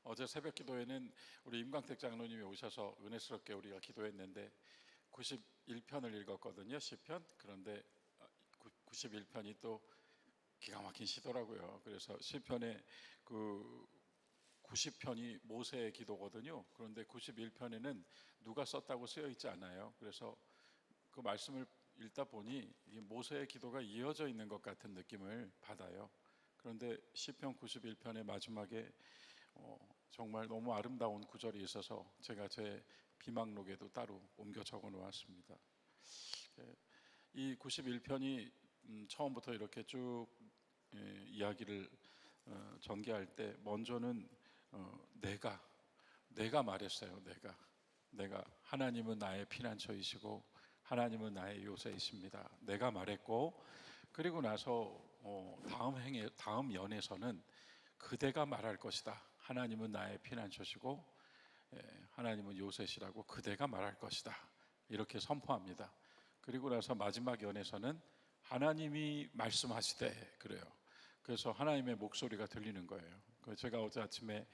어제 새벽 기도회는 우리 임광택 장로님이 오셔서 은혜스럽게 우리가 기도했는데 91편을 읽었거든요. 시편. 그런데 91편이 또 기가 막힌 시더라고요. 그래서 시편의 그 90편이 모세의 기도거든요. 그런데 91편에는 누가 썼다고 쓰여 있지 않아요. 그래서 그 말씀을 읽다 보니 이 모세의 기도가 이어져 있는 것 같은 느낌을 받아요. 그런데 시편 91편의 마지막에 정말 너무 아름다운 구절이 있어서 제가 제 비망록에도 따로 옮겨 적어 놓았습니다. 이 91편이 처음부터 이렇게 쭉 이야기를 전개할 때 먼저는 내가 말했어요. 내가 하나님은 나의 피난처이시고 하나님은 나의 요새이십니다. 내가 말했고, 그리고 나서 다음 연에서는 그대가 말할 것이다. 하나님은 나의 피난처시고 하나님은 요새시라고 그대가 말할 것이다. 이렇게 선포합니다. 그리고 나서 마지막 연에서는 하나님이 말씀하시되 그래요. 그래서 하나님의 목소리가 들리는 거예요. 제가 어제 아침에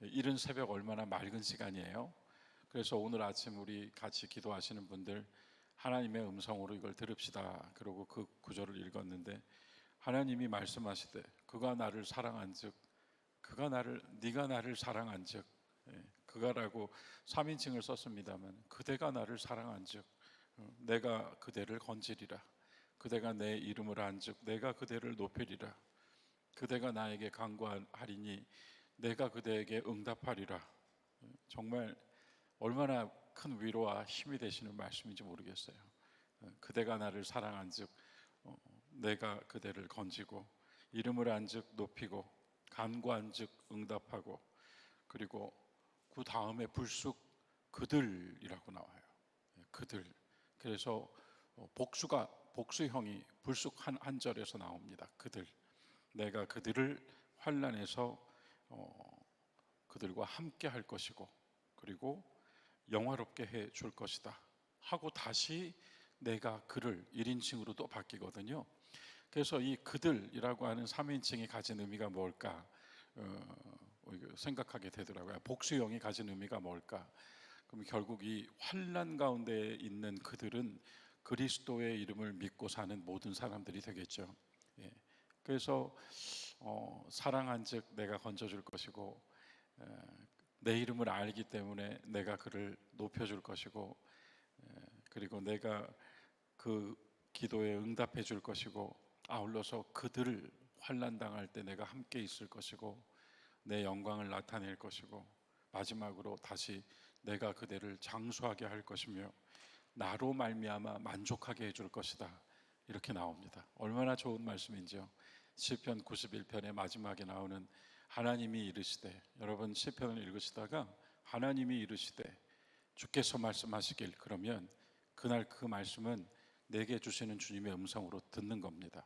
이른 새벽 얼마나 맑은 시간이에요. 그래서 오늘 아침 우리 같이 기도하시는 분들 하나님의 음성으로 이걸 들읍시다. 그러고 그 구절을 읽었는데 하나님이 말씀하시되 그가 나를 사랑한즉 네가 나를 사랑한즉 그가라고 3인칭을 썼습니다만 그대가 나를 사랑한즉 내가 그대를 건지리라. 그대가 내 이름을 안즉 내가 그대를 높이리라. 그대가 나에게 간구하리니 내가 그대에게 응답하리라. 정말 얼마나 큰 위로와 힘이 되시는 말씀인지 모르겠어요. 그대가 나를 사랑한즉 내가 그대를 건지고 이름을 안즉 높이고 간구한즉 응답하고, 그리고 그 다음에 불쑥 그들이라고 나와요. 그들. 그래서 복수형이 불쑥 한 절에서 나옵니다. 그들. 내가 그들을 환난에서 그들과 함께 할 것이고 그리고 영화롭게 해 줄 것이다 하고 다시 내가 그를 1인칭으로 또 바뀌거든요. 그래서 이 그들이라고 하는 3인칭이 가진 의미가 뭘까 생각하게 되더라고요. 복수형이 가진 의미가 뭘까? 그럼 결국 이 환난 가운데 있는 그들은 그리스도의 이름을 믿고 사는 모든 사람들이 되겠죠. 예. 그래서 사랑한즉 내가 건져줄 것이고 내 이름을 알기 때문에 내가 그를 높여줄 것이고 그리고 내가 그 기도에 응답해 줄 것이고 아울러서 그들을 환난 당할 때 내가 함께 있을 것이고 내 영광을 나타낼 것이고 마지막으로 다시 내가 그대를 장수하게 할 것이며 나로 말미암아 만족하게 해줄 것이다. 이렇게 나옵니다. 얼마나 좋은 말씀인지요. 시편 91편의 마지막에 나오는 하나님이 이르시되, 여러분 시편을 읽으시다가 하나님이 이르시되 주께서 말씀하시길, 그러면 그날 그 말씀은 내게 주시는 주님의 음성으로 듣는 겁니다.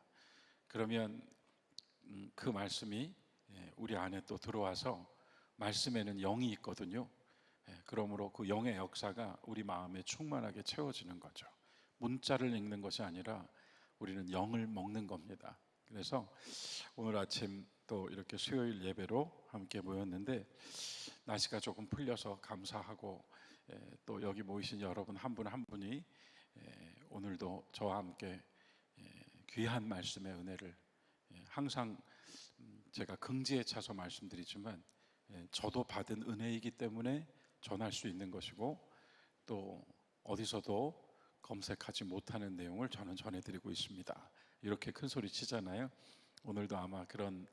그러면 그 말씀이 우리 안에 또 들어와서 말씀에는 영이 있거든요. 그러므로 그 영의 역사가 우리 마음에 충만하게 채워지는 거죠. 문자를 읽는 것이 아니라 우리는 영을 먹는 겁니다. 그래서 오늘 아침 또 이렇게 수요일 예배로 함께 모였는데 날씨가 조금 풀려서 감사하고 또 여기 모이신 여러분 한 분 한 분이 오늘도 저와 함께 귀한 말씀의 은혜를 항상 제가 긍지에 차서 말씀드리지만 저도 받은 은혜이기 때문에 전할 수 있는 것이고 또 어디서도 검색하지 못하는 내용을 저는 전해드리고 있습니다. 이렇게 큰 소리 치잖아요. 오늘도 아마 그런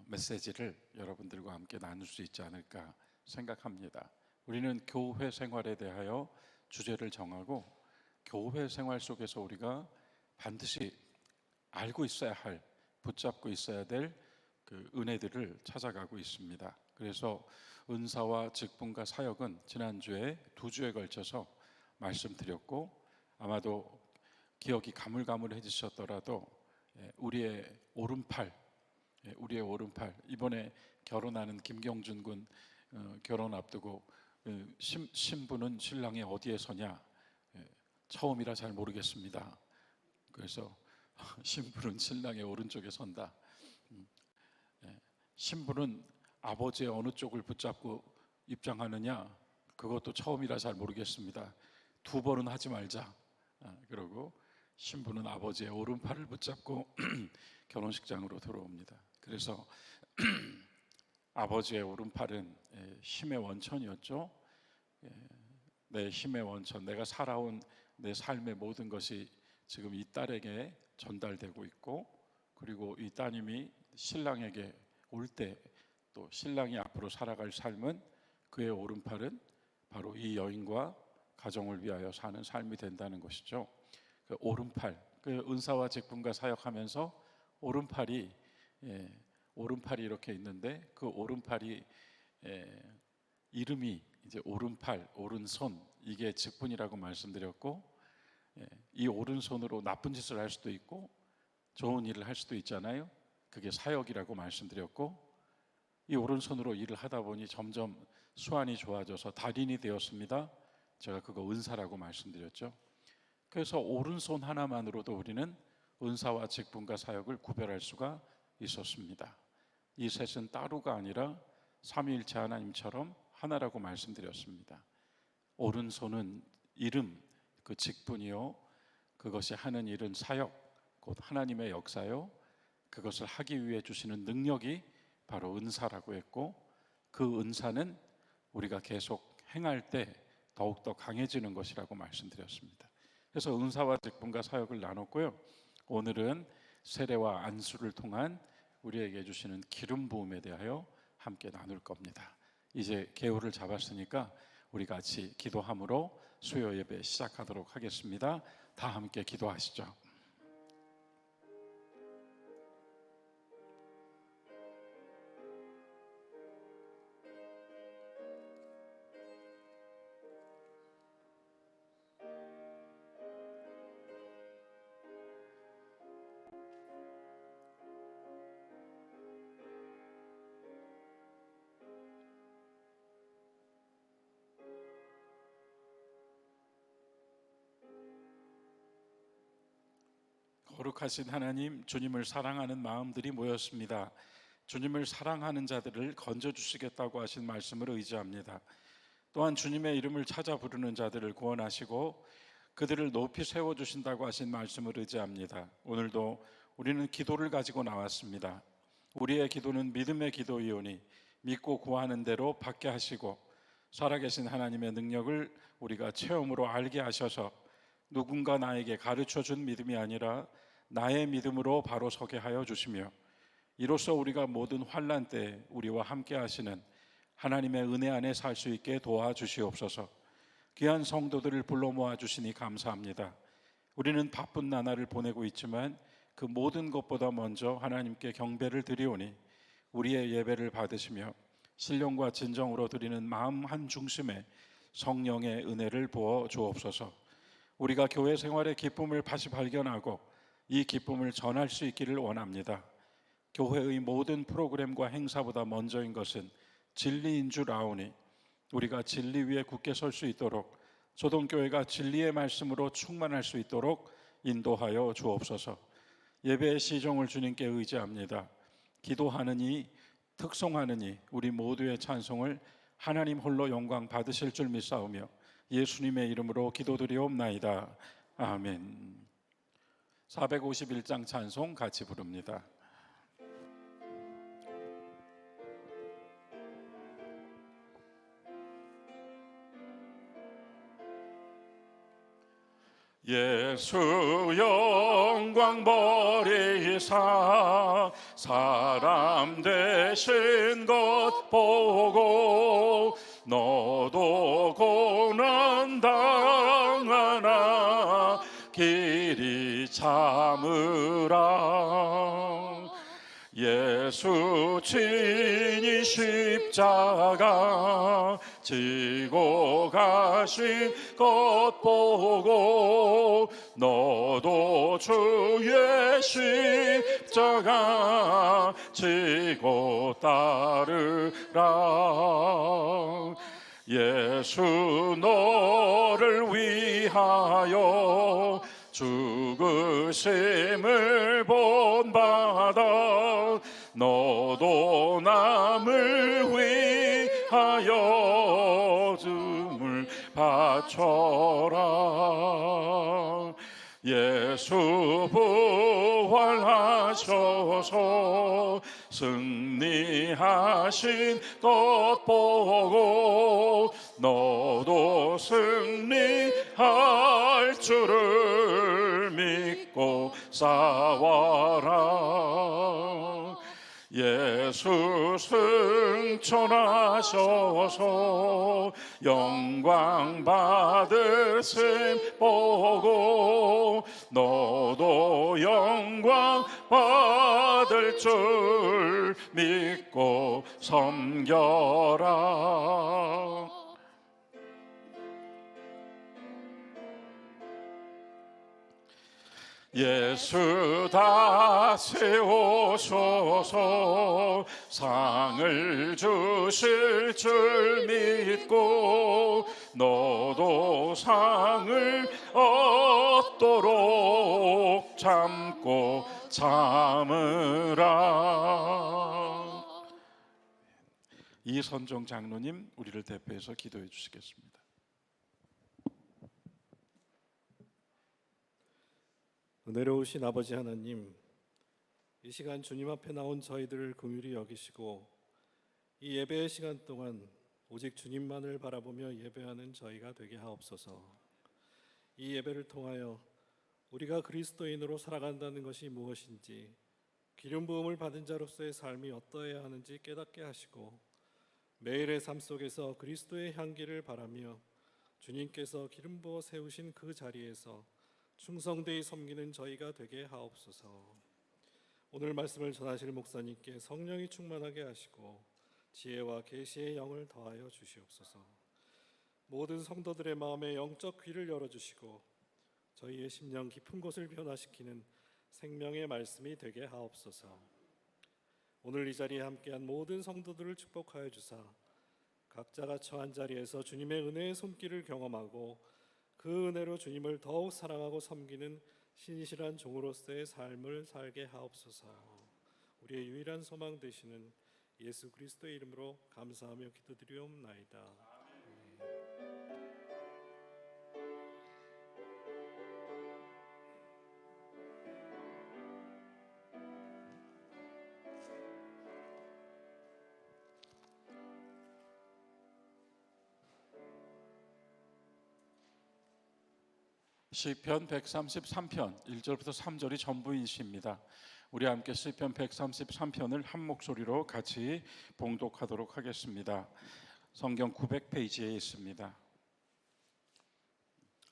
메시지를 여러분들과 함께 나눌 수 있지 않을까 생각합니다. 우리는 교회 생활에 대하여 주제를 정하고 교회 생활 속에서 우리가 반드시 알고 있어야 할, 붙잡고 있어야 될 그 은혜들을 찾아가고 있습니다. 그래서 은사와 직분과 사역은 지난주에 2주에 걸쳐서 말씀드렸고 아마도 기억이 가물가물해지셨더라도 우리의 오른팔 이번에 결혼하는 김경준 군 결혼 앞두고 신부는 신랑의 어디에 서냐, 처음이라 잘 모르겠습니다. 그래서 신부는 신랑의 오른쪽에 선다. 신부는 아버지의 어느 쪽을 붙잡고 입장하느냐, 그것도 처음이라 잘 모르겠습니다. 두 번은 하지 말자. 그러고 신부는 아버지의 오른팔을 붙잡고 결혼식장으로 들어옵니다. 그래서 아버지의 오른팔은 힘의 원천이었죠. 내 힘의 원천, 내가 살아온 내 삶의 모든 것이 지금 이 딸에게 전달되고 있고, 그리고 이 따님이 신랑에게 올 때 또 신랑이 앞으로 살아갈 삶은 그의 오른팔은 바로 이 여인과 가정을 위하여 사는 삶이 된다는 것이죠. 그 오른팔, 그 은사와 직분과 사역하면서 오른팔이 오른팔이 이렇게 있는데, 그 오른팔이 이름이 이제 오른팔, 오른손, 이게 직분이라고 말씀드렸고, 이 오른손으로 나쁜 짓을 할 수도 있고 좋은 일을 할 수도 있잖아요. 그게 사역이라고 말씀드렸고, 이 오른손으로 일을 하다 보니 점점 수완이 좋아져서 달인이 되었습니다. 제가 그거 은사라고 말씀드렸죠. 그래서 오른손 하나만으로도 우리는 은사와 직분과 사역을 구별할 수가 있었습니다. 이 셋은 따로가 아니라 삼위일체 하나님처럼 하나라고 말씀드렸습니다. 오른손은 이름, 그 직분이요, 그것이 하는 일은 사역, 곧 하나님의 역사요, 그것을 하기 위해 주시는 능력이 바로 은사라고 했고, 그 은사는 우리가 계속 행할 때 더욱더 강해지는 것이라고 말씀드렸습니다. 그래서 은사와 직분과 사역을 나눴고요. 오늘은 세례와 안수를 통한 우리에게 주시는 기름 부음에 대하여 함께 나눌 겁니다. 이제 개요를 잡았으니까 우리 같이 기도함으로 수요 예배 시작하도록 하겠습니다. 다 함께 기도하시죠. 거룩하신 하나님, 주님을 사랑하는 마음들이 모였습니다. 주님을 사랑하는 자들을 건져주시겠다고 하신 말씀을 의지합니다. 또한 주님의 이름을 찾아 부르는 자들을 구원하시고 그들을 높이 세워주신다고 하신 말씀을 의지합니다. 오늘도 우리는 기도를 가지고 나왔습니다. 우리의 기도는 믿음의 기도이오니 믿고 구하는 대로 받게 하시고, 살아계신 하나님의 능력을 우리가 체험으로 알게 하셔서 누군가 나에게 가르쳐준 믿음이 아니라 나의 믿음으로 바로 서게 하여 주시며, 이로써 우리가 모든 환난 때 우리와 함께 하시는 하나님의 은혜 안에 살 수 있게 도와주시옵소서. 귀한 성도들을 불러 모아 주시니 감사합니다. 우리는 바쁜 나날을 보내고 있지만 그 모든 것보다 먼저 하나님께 경배를 드리오니 우리의 예배를 받으시며 신령과 진정으로 드리는 마음 한 중심에 성령의 은혜를 부어 주옵소서. 우리가 교회 생활의 기쁨을 다시 발견하고 이 기쁨을 전할 수 있기를 원합니다. 교회의 모든 프로그램과 행사보다 먼저인 것은 진리인 줄 아오니 우리가 진리 위에 굳게 설 수 있도록, 조동교회가 진리의 말씀으로 충만할 수 있도록 인도하여 주옵소서. 예배의 시종을 주님께 의지합니다. 기도하느니 특송하느니 우리 모두의 찬송을 하나님 홀로 영광 받으실 줄 믿사오며 예수님의 이름으로 기도드리옵나이다. 아멘. 451장 찬송 같이 부릅니다. 예수 영광 버리사 사람 되신 것 보고 너도 고난 당하나 길이 참으라. 예수 친히 십자가 지고 가신 것 보고 너도 주의 십자가 지고 따르라. 예수 너를 위하여 죽으심을 본받아 너도 남을 하여 춤을 바쳐라. 예수 부활하셔서 승리하신 것 보고 너도 승리할 줄을 믿고 싸워라. 예수 승천하셔서 영광 받으심 보고 너도 영광 받을 줄 믿고 섬겨라. 예수 다 세우셔서 상을 주실 줄 믿고 너도 상을 얻도록 참고 참으라. 이선종 장로님, 우리를 대표해서 기도해 주시겠습니다. 은혜로우신 아버지 하나님, 이 시간 주님 앞에 나온 저희들을 긍휼히 여기시고 이 예배의 시간 동안 오직 주님만을 바라보며 예배하는 저희가 되게 하옵소서. 이 예배를 통하여 우리가 그리스도인으로 살아간다는 것이 무엇인지, 기름 부음을 받은 자로서의 삶이 어떠해야 하는지 깨닫게 하시고 매일의 삶 속에서 그리스도의 향기를 바라며 주님께서 기름 부어 세우신 그 자리에서 충성되이 섬기는 저희가 되게 하옵소서. 오늘 말씀을 전하실 목사님께 성령이 충만하게 하시고 지혜와 계시의 영을 더하여 주시옵소서. 모든 성도들의 마음에 영적 귀를 열어주시고 저희의 심령 깊은 곳을 변화시키는 생명의 말씀이 되게 하옵소서. 오늘 이 자리에 함께한 모든 성도들을 축복하여 주사 각자가 처한 자리에서 주님의 은혜의 손길을 경험하고 그 은혜로 주님을 더욱 사랑하고 섬기는 신실한 종으로서의 삶을 살게 하옵소서. 우리의 유일한 소망 되시는 예수 그리스도의 이름으로 감사하며 기도드리옵나이다. 시편 133편 1절부터 3절이 전부인 시입니다. 우리 함께 시편 133편을 한 목소리로 같이 봉독하도록 하겠습니다. 성경 900페이지에 있습니다.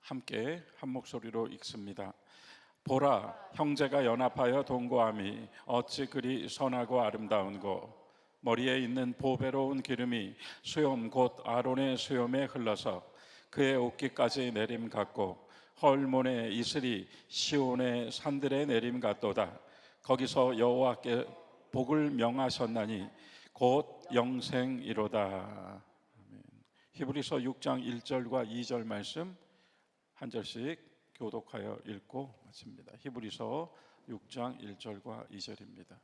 함께 한 목소리로 읽습니다. 보라, 형제가 연합하여 동거함이 어찌 그리 선하고 아름다운고, 머리에 있는 보배로운 기름이 수염 곧 아론의 수염에 흘러서 그의 옷깃까지 내림 같고 헐몬의 이슬이 시온의 산들의 내림 같도다. 거기서 여호와께 복을 명하셨나니 곧 영생이로다. 아멘. 히브리서 6장 1절과 2절 말씀 한 절씩 교독하여 읽고 마칩니다. 히브리서 6장 1절과 2절입니다.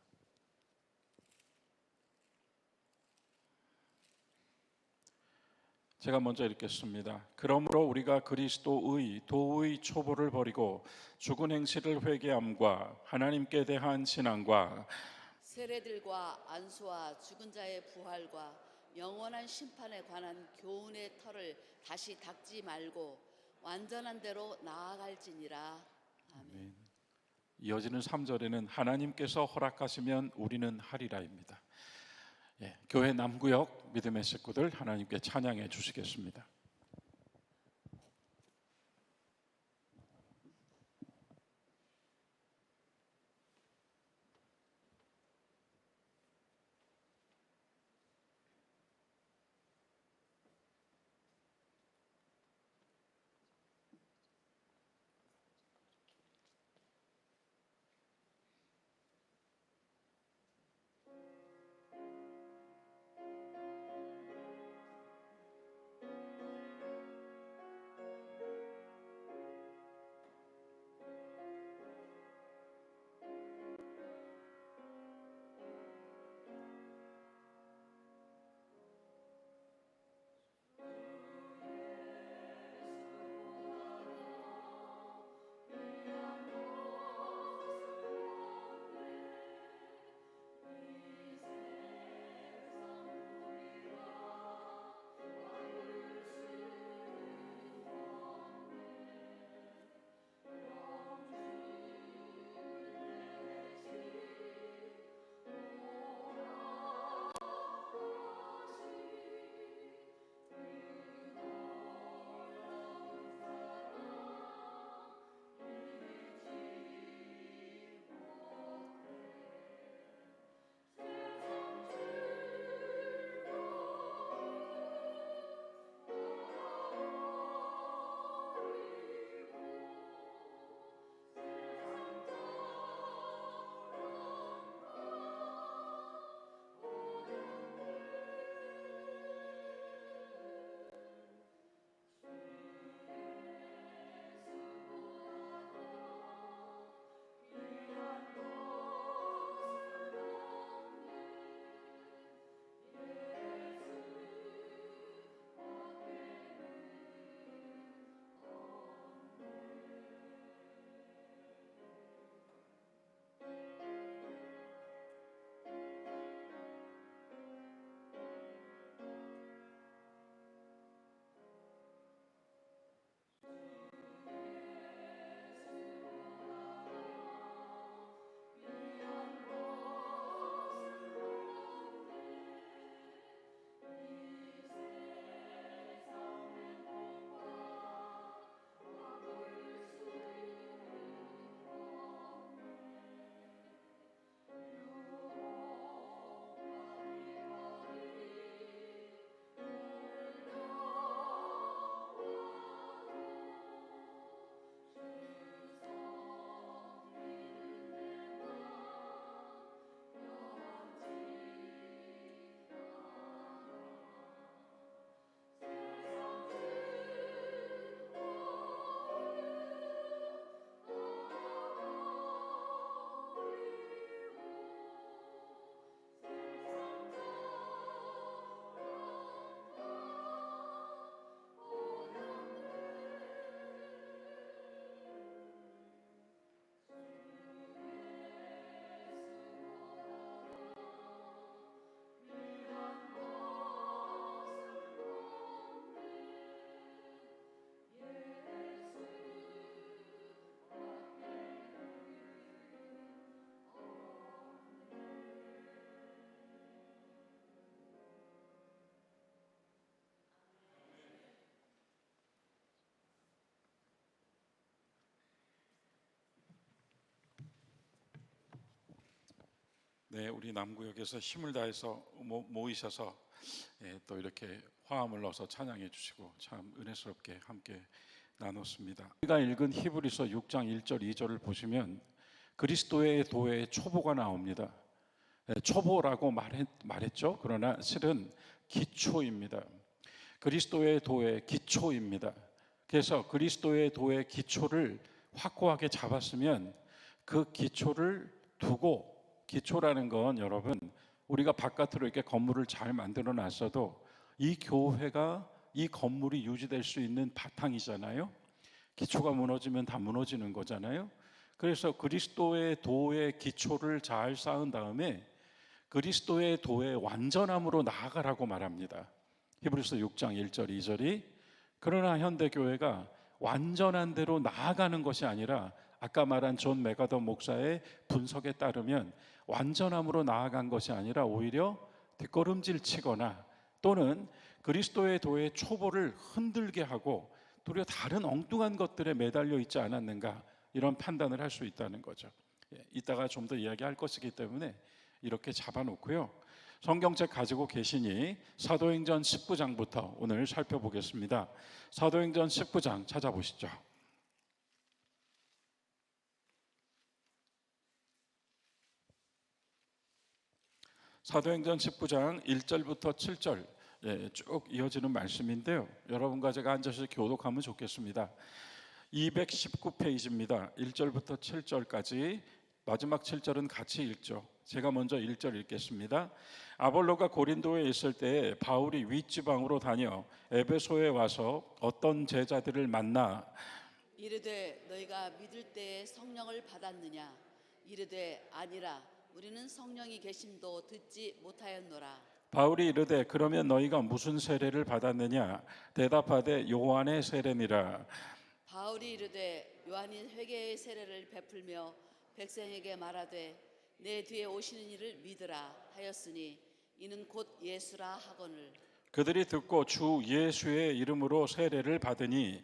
제가 먼저 읽겠습니다. 그러므로 우리가 그리스도의 도의 초보를 버리고 죽은 행실을 회개함과 하나님께 대한 신앙과 세례들과 안수와 죽은 자의 부활과 영원한 심판에 관한 교훈의 털을 다시 닦지 말고 완전한 대로 나아갈지니라. 아멘. 이어지는 3절에는 하나님께서 허락하시면 우리는 하리라입니다. 교회 남구역 믿음의 식구들 하나님께 찬양해 주시겠습니다. 네, 우리 남구역에서 힘을 다해서 모이셔서 또 이렇게 화음을 넣어서 찬양해 주시고 참 은혜스럽게 함께 나눴습니다. 우리가 읽은 히브리서 6장 1절 2절을 보시면 그리스도의 도의 초보가 나옵니다. 초보라고 말했죠. 그러나 실은 기초입니다. 그리스도의 도의 기초입니다. 그래서 그리스도의 도의 기초를 확고하게 잡았으면 그 기초를 두고, 기초라는 건 여러분 우리가 바깥으로 이렇게 건물을 잘 만들어 놨어도 이 교회가 이 건물이 유지될 수 있는 바탕이잖아요. 기초가 무너지면 다 무너지는 거잖아요. 그래서 그리스도의 도의 기초를 잘 쌓은 다음에 그리스도의 도의 완전함으로 나아가라고 말합니다. 히브리서 6장 1절 2절이 그러나 현대교회가 완전한 대로 나아가는 것이 아니라 아까 말한 존 메가더 목사의 분석에 따르면 완전함으로 나아간 것이 아니라 오히려 뒷걸음질 치거나 또는 그리스도의 도의 초보를 흔들게 하고 도리어 다른 엉뚱한 것들에 매달려 있지 않았는가, 이런 판단을 할 수 있다는 거죠. 이따가 좀 더 이야기할 것이기 때문에 이렇게 잡아놓고요. 성경책 가지고 계시니 사도행전 19장부터 오늘 살펴보겠습니다. 사도행전 19장 찾아보시죠. 사도행전 19장 1절부터 7절 쭉 이어지는 말씀인데요. 여러분과 제가 앉아서 교독하면 좋겠습니다. 219페이지입니다. 1절부터 7절까지 마지막 7절은 같이 읽죠. 제가 먼저 1절 읽겠습니다. 아볼로가 고린도에 있을 때 바울이 윗지방으로 다녀 에베소에 와서 어떤 제자들을 만나 이르되 너희가 믿을 때에 성령을 받았느냐? 이르되 아니라 우리는 성령이 계심도 듣지 못하였노라. 바울이 이르되 그러면 너희가 무슨 세례를 받았느냐? 대답하되 요한의 세례니라. 바울이 이르되 요한이 회개의 세례를 베풀며 백성에게 말하되 내 뒤에 오시는 이를 믿으라 하였으니 이는 곧 예수라 하거늘. 그들이 듣고 주 예수의 이름으로 세례를 받으니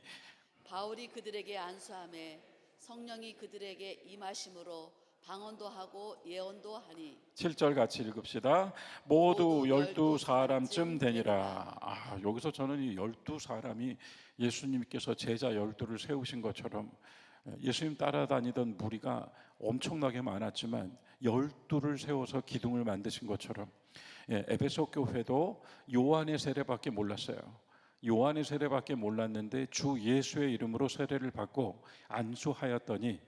바울이 그들에게 안수하매 성령이 그들에게 임하심으로 방언도 하고 예언도 하니. 7절 같이 읽읍시다. 모두 모두 12사람쯤 되니라. 여기서 저는 이 12사람이 예수님께서 제자 12를 세우신 것처럼 예수님 따라다니던 무리가 엄청나게 많았지만 12를 세워서 기둥을 만드신 것처럼 에베소 교회도 요한의 세례밖에 몰랐어요. 요한의 세례밖에 몰랐는데 주 예수의 이름으로 세례를 받고 안수하였더니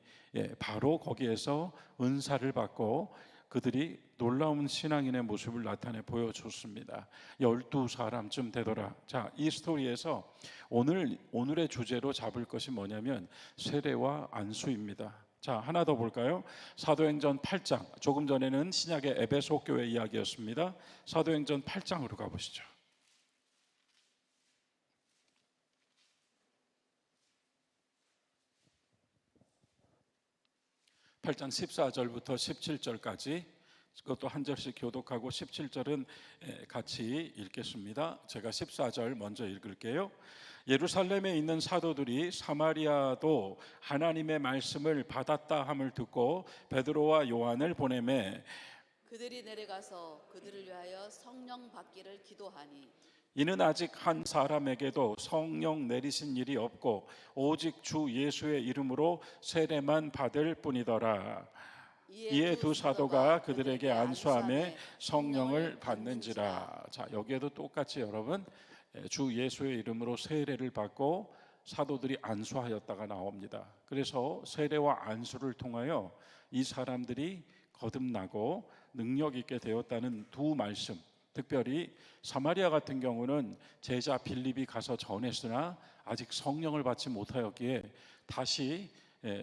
바로 거기에서 은사를 받고 그들이 놀라운 신앙인의 모습을 나타내 보여줬습니다. 12사람쯤 되더라. 자, 이 스토리에서 오늘의 주제로 잡을 것이 뭐냐면 세례와 안수입니다. 자, 하나 더 볼까요? 사도행전 8장. 조금 전에는 신약의 에베소 교회 이야기였습니다. 사도행전 8장으로 가보시죠. 8장 14절부터 17절까지 그것도 한 절씩 교독하고 17절은 같이 읽겠습니다. 제가 14절 먼저 읽을게요. 예루살렘에 있는 사도들이 사마리아도 하나님의 말씀을 받았다 함을 듣고 베드로와 요한을 보내매 그들이 내려가서 그들을 위하여 성령 받기를 기도하니. 이는 아직 한 사람에게도 성령 내리신 일이 없고 오직 주 예수의 이름으로 세례만 받을 뿐이더라. 이에 두 사도가 그들에게 안수하며 성령을 받는지라. 자, 여기에도 똑같이 여러분 주 예수의 이름으로 세례를 받고 사도들이 안수하였다가 나옵니다. 그래서 세례와 안수를 통하여 이 사람들이 거듭나고 능력 있게 되었다는 두 말씀, 특별히 사마리아 같은 경우는 제자 빌립이 가서 전했으나 아직 성령을 받지 못하였기에 다시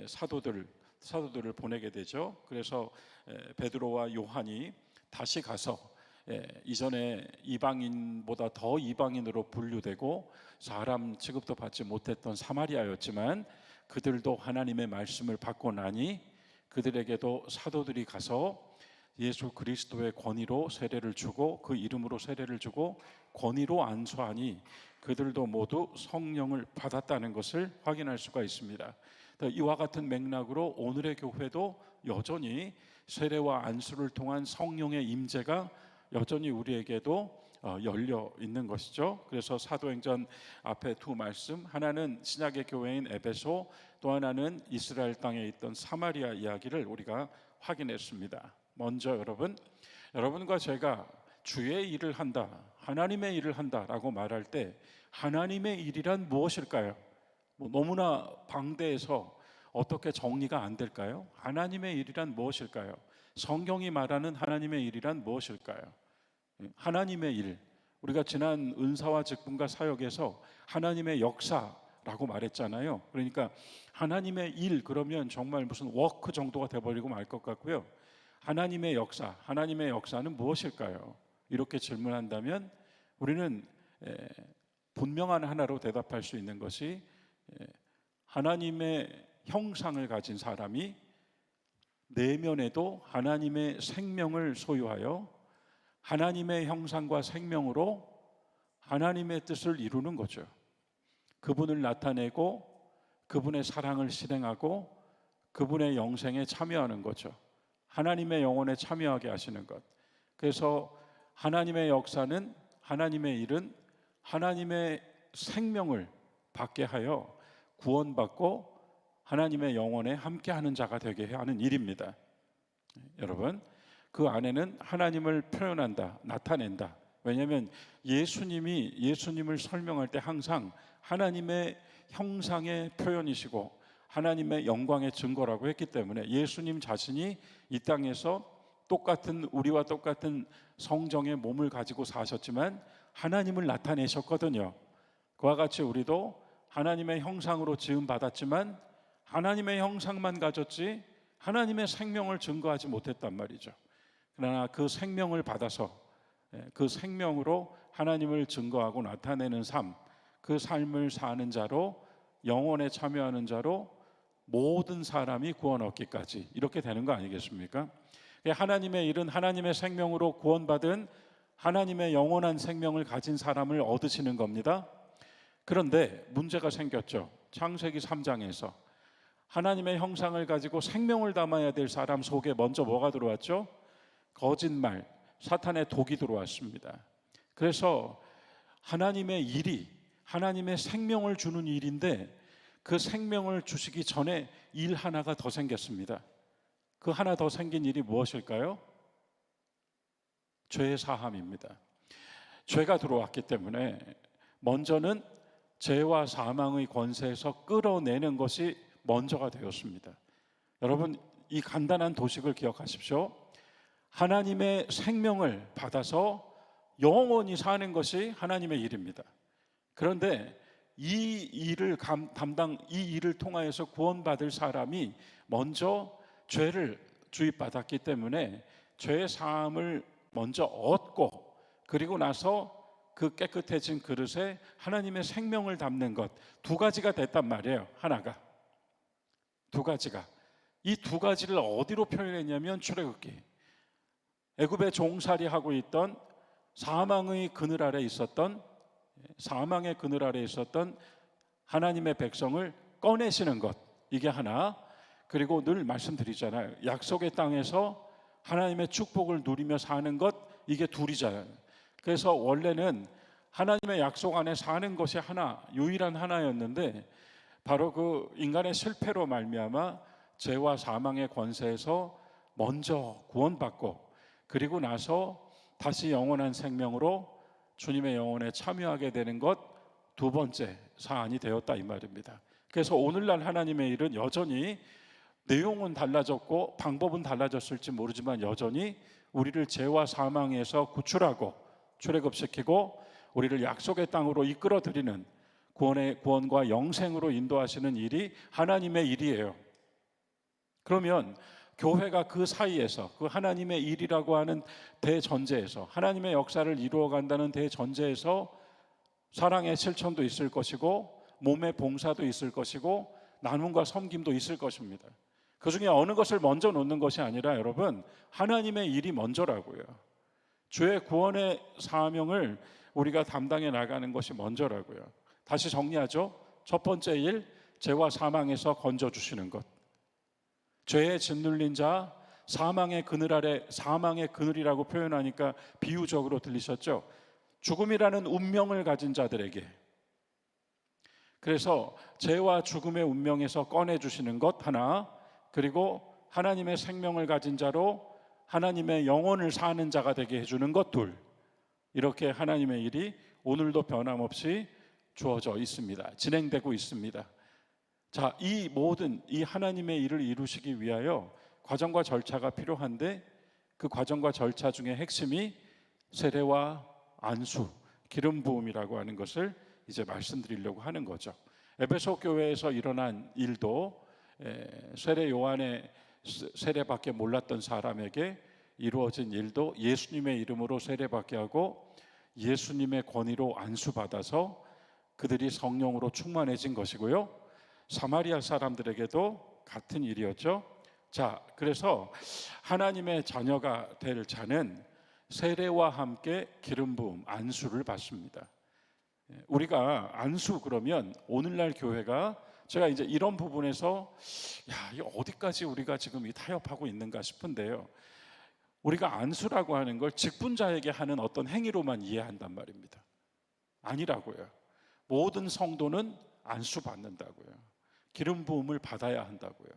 사도들을 보내게 되죠. 그래서 베드로와 요한이 다시 가서 이전에 이방인보다 더 이방인으로 분류되고 사람 취급도 받지 못했던 사마리아였지만 그들도 하나님의 말씀을 받고 나니 그들에게도 사도들이 가서 예수 그리스도의 권위로 세례를 주고 그 이름으로 세례를 주고 권위로 안수하니 그들도 모두 성령을 받았다는 것을 확인할 수가 있습니다. 이와 같은 맥락으로 오늘의 교회도 여전히 세례와 안수를 통한 성령의 임재가 여전히 우리에게도 열려 있는 것이죠. 그래서 사도행전 앞에 두 말씀, 하나는 신약의 교회인 에베소, 또 하나는 이스라엘 땅에 있던 사마리아 이야기를 우리가 확인했습니다. 먼저 여러분과 제가 주의 일을 한다, 하나님의 일을 한다라고 말할 때 하나님의 일이란 무엇일까요? 너무나 방대해서 어떻게 정리가 안 될까요? 하나님의 일이란 무엇일까요? 성경이 말하는 하나님의 일이란 무엇일까요? 하나님의 일, 우리가 지난 은사와 직분과 사역에서 하나님의 역사라고 말했잖아요. 그러니까 하나님의 일 그러면 정말 무슨 워크 정도가 돼버리고 말 것 같고요. 하나님의 역사는 무엇일까요? 이렇게 질문한다면 우리는 분명한 하나로 대답할 수 있는 것이 하나님의 형상을 가진 사람이 내면에도 하나님의 생명을 소유하여 하나님의 형상과 생명으로 하나님의 뜻을 이루는 거죠. 그분을 나타내고 그분의 사랑을 실행하고 그분의 영생에 참여하는 거죠. 하나님의 영혼에 참여하게 하시는 것. 그래서 하나님의 역사는, 하나님의 일은 하나님의 생명을 받게 하여 구원받고 하나님의 영혼에 함께하는 자가 되게 하는 일입니다. 여러분, 그 안에는 하나님을 표현한다, 나타낸다. 왜냐하면 예수님을 설명할 때 항상 하나님의 형상의 표현이시고 하나님의 영광의 증거라고 했기 때문에 예수님 자신이 이 땅에서 우리와 똑같은 성정의 몸을 가지고 사셨지만 하나님을 나타내셨거든요. 그와 같이 우리도 하나님의 형상으로 지음 받았지만 하나님의 형상만 가졌지 하나님의 생명을 증거하지 못했단 말이죠. 그러나 그 생명을 받아서 그 생명으로 하나님을 증거하고 나타내는 삶, 그 삶을 사는 자로, 영혼에 참여하는 자로 모든 사람이 구원 얻기까지 이렇게 되는 거 아니겠습니까? 하나님의 일은 하나님의 생명으로 구원받은 하나님의 영원한 생명을 가진 사람을 얻으시는 겁니다. 그런데 문제가 생겼죠. 창세기 3장에서 하나님의 형상을 가지고 생명을 담아야 될 사람 속에 먼저 뭐가 들어왔죠? 거짓말, 사탄의 독이 들어왔습니다. 그래서 하나님의 일이 하나님의 생명을 주는 일인데 그 생명을 주시기 전에 일 하나가 더 생겼습니다. 그 하나 더 생긴 일이 무엇일까요? 죄의 사함입니다. 죄가 들어왔기 때문에 먼저는 죄와 사망의 권세에서 끌어내는 것이 먼저가 되었습니다. 여러분, 이 간단한 도식을 기억하십시오. 하나님의 생명을 받아서 영원히 사는 것이 하나님의 일입니다. 그런데 이 일을 통하여서 구원받을 사람이 먼저 죄를 주입받았기 때문에 죄의 사함을 먼저 얻고 그리고 나서 그 깨끗해진 그릇에 하나님의 생명을 담는 것, 두 가지가 됐단 말이에요. 하나가 두 가지가. 이 두 가지를 어디로 표현했냐면 출애굽기. 애굽에 종살이하고 있던 사망의 그늘 아래 있었던 하나님의 백성을 꺼내시는 것, 이게 하나. 그리고 늘 말씀드리잖아요. 약속의 땅에서 하나님의 축복을 누리며 사는 것, 이게 둘이잖아요. 그래서 원래는 하나님의 약속 안에 사는 것이 하나, 유일한 하나였는데 바로 그 인간의 실패로 말미암아 죄와 사망의 권세에서 먼저 구원받고 그리고 나서 다시 영원한 생명으로 주님의 영혼에 참여하게 되는 것, 두 번째 사안이 되었다 이 말입니다. 그래서 오늘날 하나님의 일은 여전히 내용은 달라졌고 방법은 달라졌을지 모르지만 여전히 우리를 죄와 사망에서 구출하고 출애굽시키고 우리를 약속의 땅으로 이끌어들이는 구원과 영생으로 인도하시는 일이 하나님의 일이에요. 그러면 교회가 그 사이에서 그 하나님의 일이라고 하는 대전제에서 하나님의 역사를 이루어간다는 대전제에서 사랑의 실천도 있을 것이고 몸의 봉사도 있을 것이고 나눔과 섬김도 있을 것입니다. 그 중에 어느 것을 먼저 놓는 것이 아니라 여러분 하나님의 일이 먼저라고요. 주의 구원의 사명을 우리가 담당해 나가는 것이 먼저라고요. 다시 정리하죠. 첫 번째 일, 죄와 사망에서 건져주시는 것. 죄에 짓눌린 자, 사망의 그늘 아래, 사망의 그늘이라고 표현하니까 비유적으로 들리셨죠? 죽음이라는 운명을 가진 자들에게, 그래서 죄와 죽음의 운명에서 꺼내주시는 것 하나, 그리고 하나님의 생명을 가진 자로 하나님의 영혼을 사는 자가 되게 해주는 것 둘, 이렇게 하나님의 일이 오늘도 변함없이 주어져 있습니다. 진행되고 있습니다. 자, 이 모든 이 하나님의 일을 이루시기 위하여 과정과 절차가 필요한데, 그 과정과 절차 중에 핵심이 세례와 안수, 기름 부음이라고 하는 것을 이제 말씀드리려고 하는 거죠. 에베소 교회에서 일어난 일도 세례 요한의 세례밖에 몰랐던 사람에게 이루어진 일도 예수님의 이름으로 세례받게 하고 예수님의 권위로 안수받아서 그들이 성령으로 충만해진 것이고요. 사마리아 사람들에게도 같은 일이었죠. 자, 그래서 하나님의 자녀가 될 자는 세례와 함께 기름 부음, 안수를 받습니다. 우리가 안수 그러면 오늘날 교회가, 제가 이제 이런 부분에서 이 어디까지 우리가 지금 이 타협하고 있는가 싶은데요. 우리가 안수라고 하는 걸 직분자에게 하는 어떤 행위로만 이해한단 말입니다. 아니라고요. 모든 성도는 안수 받는다고요. 기름 부음을 받아야 한다고요.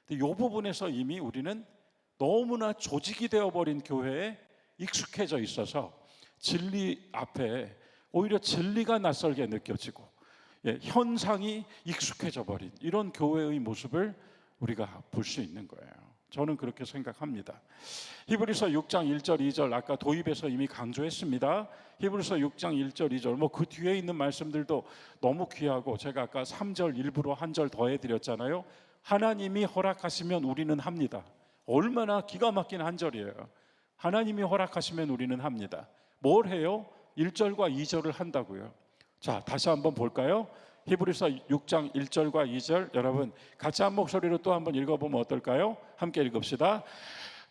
근데 이 부분에서 이미 우리는 너무나 조직이 되어버린 교회에 익숙해져 있어서 진리 앞에 오히려 진리가 낯설게 느껴지고 현상이 익숙해져 버린 이런 교회의 모습을 우리가 볼 수 있는 거예요. 저는 그렇게 생각합니다. 히브리서 6장 1절 2절 아까 도입에서 이미 강조했습니다. 히브리서 6장 1절 2절 뭐 그 뒤에 있는 말씀들도 너무 귀하고, 제가 아까 3절 일부러 한 절 더해드렸잖아요. 하나님이 허락하시면 우리는 합니다. 얼마나 기가 막힌 한 절이에요. 하나님이 허락하시면 우리는 합니다. 뭘 해요? 1절과 2절을 한다고요. 자, 다시 한번 볼까요? 히브리서 6장 1절과 2절 여러분 같이 한 목소리로 또 한번 읽어보면 어떨까요? 함께 읽읍시다.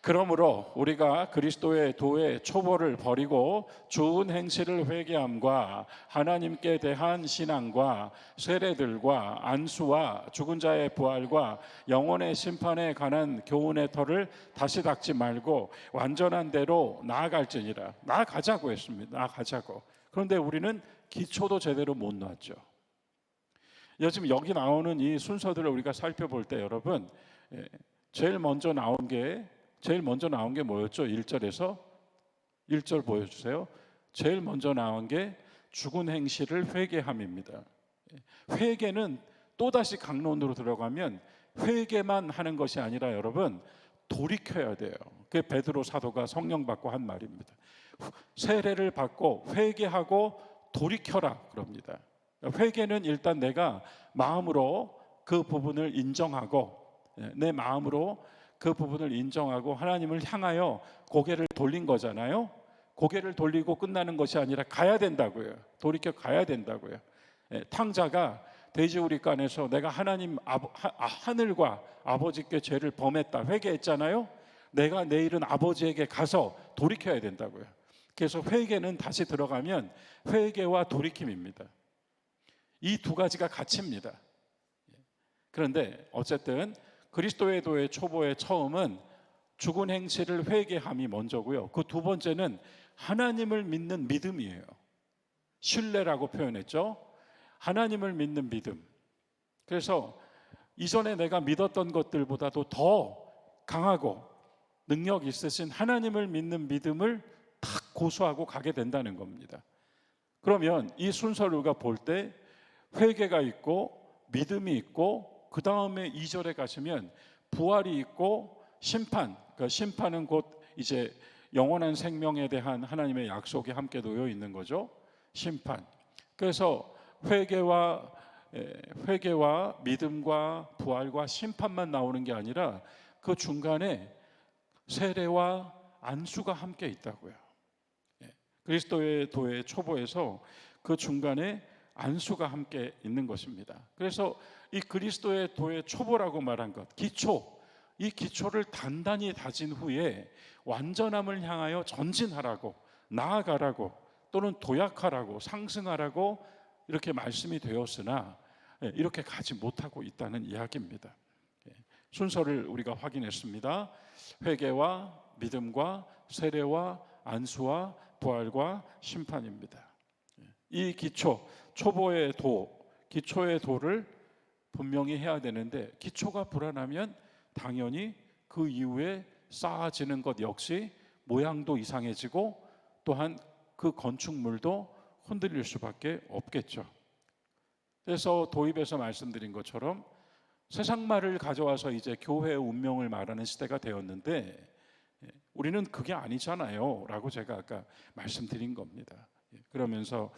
그러므로 우리가 그리스도의 도의 초보를 버리고 좋은 행실을 회개함과 하나님께 대한 신앙과 세례들과 안수와 죽은 자의 부활과 영혼의 심판에 관한 교훈의 터를 다시 닦지 말고 완전한 대로 나아갈지니라. 나아가자고 했습니다. 나아가자고. 그런데 우리는 기초도 제대로 못 놨죠. 요즘 여기 나오는 이 순서들을 우리가 살펴볼 때 여러분 제일 먼저 나온 게 뭐였죠? 1절에서 1절 보여주세요. 제일 먼저 나온 게 죽은 행실을 회개함입니다. 회개는 또다시 강론으로 들어가면 회개만 하는 것이 아니라 여러분 돌이켜야 돼요. 그게 베드로 사도가 성령 받고 한 말입니다. 세례를 받고 회개하고 돌이켜라 그럽니다. 회개는 일단 내가 마음으로 그 부분을 인정하고, 내 마음으로 그 부분을 인정하고 하나님을 향하여 고개를 돌린 거잖아요. 고개를 돌리고 끝나는 것이 아니라 가야 된다고요. 돌이켜 가야 된다고요. 탕자가 돼지우리간에서 내가 하늘과 아버지께 죄를 범했다 회개했잖아요. 내가 내일은 아버지에게 가서 돌이켜야 된다고요. 그래서 회개는 다시 들어가면 회개와 돌이킴입니다. 이 두 가지가 같이입니다. 그런데 어쨌든 그리스도의 도의 초보의 처음은 죽은 행실을 회개함이 먼저고요. 그 두 번째는 하나님을 믿는 믿음이에요. 신뢰라고 표현했죠. 하나님을 믿는 믿음. 그래서 이전에 내가 믿었던 것들보다도 더 강하고 능력 있으신 하나님을 믿는 믿음을 딱 고수하고 가게 된다는 겁니다. 그러면 이 순서를 우리가 볼 때 회개가 있고 믿음이 있고 그 다음에 2절에 가시면 부활이 있고 심판, 그러니까 심판은 곧 이제 영원한 생명에 대한 하나님의 약속이 함께 놓여 있는 거죠. 심판. 그래서 회개와 믿음과 부활과 심판만 나오는 게 아니라 그 중간에 세례와 안수가 함께 있다고요. 그리스도의 도의 초보에서 그 중간에 안수가 함께 있는 것입니다. 그래서 이 그리스도의 도의 초보라고 말한 것, 기초, 이 기초를 단단히 다진 후에 완전함을 향하여 전진하라고, 나아가라고, 또는 도약하라고, 상승하라고 이렇게 말씀이 되었으나 이렇게 가지 못하고 있다는 이야기입니다. 순서를 우리가 확인했습니다. 회개와 믿음과 세례와 안수와 부활과 심판입니다. 이 초보의 기초의 도를 분명히 해야 되는데, 기초가 불안하면 당연히 그 이후에 쌓아지는 것 역시 모양도 이상해지고 또한 그 건축물도 흔들릴 수밖에 없겠죠. 그래서 도입에서 말씀드린 것처럼 세상 말을 가져와서 이제 교회의 운명을 말하는 시대가 되었는데, 우리는 그게 아니잖아요 라고 제가 아까 말씀드린 겁니다. 그러면서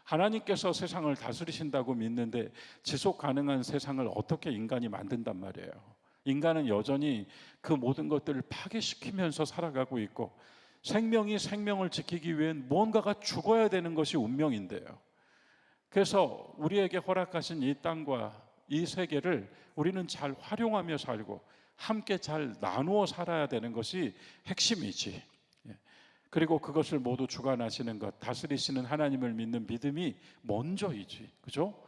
하나님께서 세상을 다스리신다고 믿는데 지속 가능한 세상을 어떻게 인간이 만든단 말이에요. 인간은 여전히 그 모든 것들을 파괴시키면서 살아가고 있고, 생명이 생명을 지키기 위hen 무언가가 죽어야 되는 것이 운명인데요. 그래서 우리에게 허락하신 이 땅과 이 세계를 우리는 잘 활용하며 살고 함께 잘 나누어 살아야 되는 것이 핵심이지. 그리고 그것을 모두 주관하시는 것, 다스리시는 하나님을 믿는 믿음이 먼저이지. 그죠?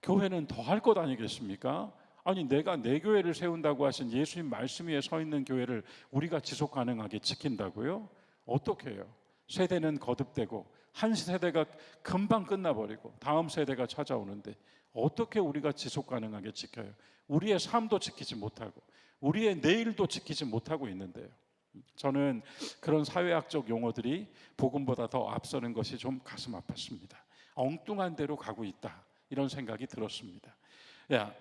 교회는 더 할 것 아니겠습니까? 아니, 내가 내 교회를 세운다고 하신 예수님 말씀 위에 서 있는 교회를 우리가 지속 가능하게 지킨다고요? 어떻게 해요? 세대는 거듭되고 한 세대가 금방 끝나버리고 다음 세대가 찾아오는데 어떻게 우리가 지속 가능하게 지켜요? 우리의 삶도 지키지 못하고 우리의 내일도 지키지 못하고 있는데요. 저는 그런 사회학적 용어들이 복음보다 더 앞서는 것이 좀 가슴 아팠습니다. 엉뚱한 데로 가고 있다, 이런 생각이 들었습니다.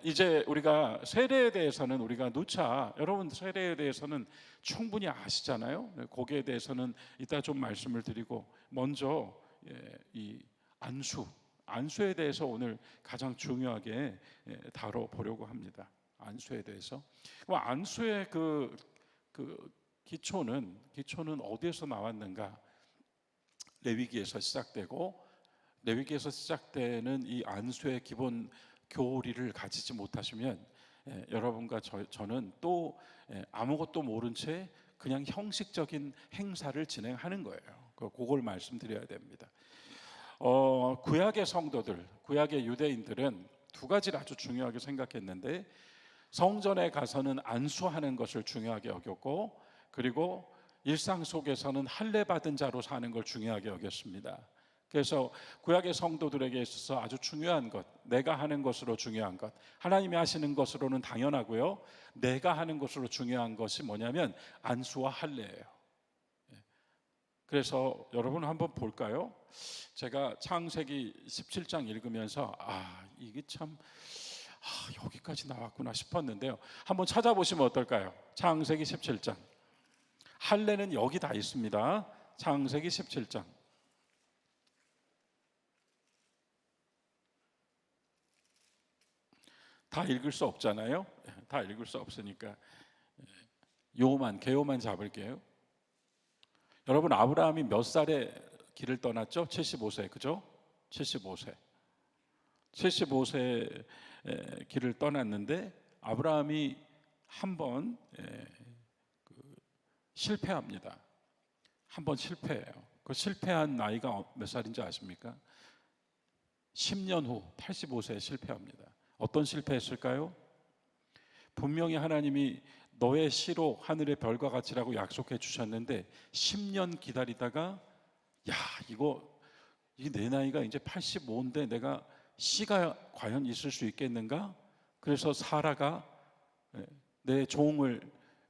이제 우리가 세례에 대해서는 우리가 누차, 여러분 세례에 대해서는 충분히 아시잖아요. 거기에 대해서는 이따 좀 말씀을 드리고, 먼저 이 안수에 대해서 오늘 가장 중요하게 다뤄보려고 합니다. 안수에 대해서. 안수의 그 기초는 어디에서 나왔는가? 레위기에서 시작되고, 레위기에서 시작되는 이 안수의 기본 교리를 가지지 못하시면 여러분과 저는 또 아무것도 모른 채 그냥 형식적인 행사를 진행하는 거예요. 그걸 말씀드려야 됩니다. 구약의 성도들, 구약의 유대인들은 두 가지를 아주 중요하게 생각했는데, 성전에 가서는 안수하는 것을 중요하게 여겼고, 그리고 일상 속에서는 할례 받은 자로 사는 걸 중요하게 여겼습니다. 그래서 구약의 성도들에게 있어서 아주 중요한 것, 내가 하는 것으로 중요한 것, 하나님이 하시는 것으로는 당연하고요, 내가 하는 것으로 중요한 것이 뭐냐면 안수와 할례예요. 그래서 여러분 한번 볼까요? 제가 창세기 17장 읽으면서 이게 참 여기까지 나왔구나 싶었는데요. 한번 찾아보시면 어떨까요? 창세기 17장. 할례는 여기 다 있습니다. 창세기 17장. 다 읽을 수 없잖아요. 다 읽을 수 없으니까 개요만 잡을게요. 여러분, 아브라함이 몇 살에 길을 떠났죠? 75세, 그죠? 75세 길을 떠났는데, 아브라함이 한번 실패합니다. 한번 실패해요. 그 실패한 나이가 몇 살인지 아십니까? 10년 후 85세에 실패합니다. 어떤 실패했을까요? 분명히 하나님이 너의 씨로 하늘의 별과 같이라고 약속해 주셨는데 10년 기다리다가 이게 내 나이가 이제 85인데 내가 씨가 과연 있을 수 있겠는가? 그래서 사라가 내 종을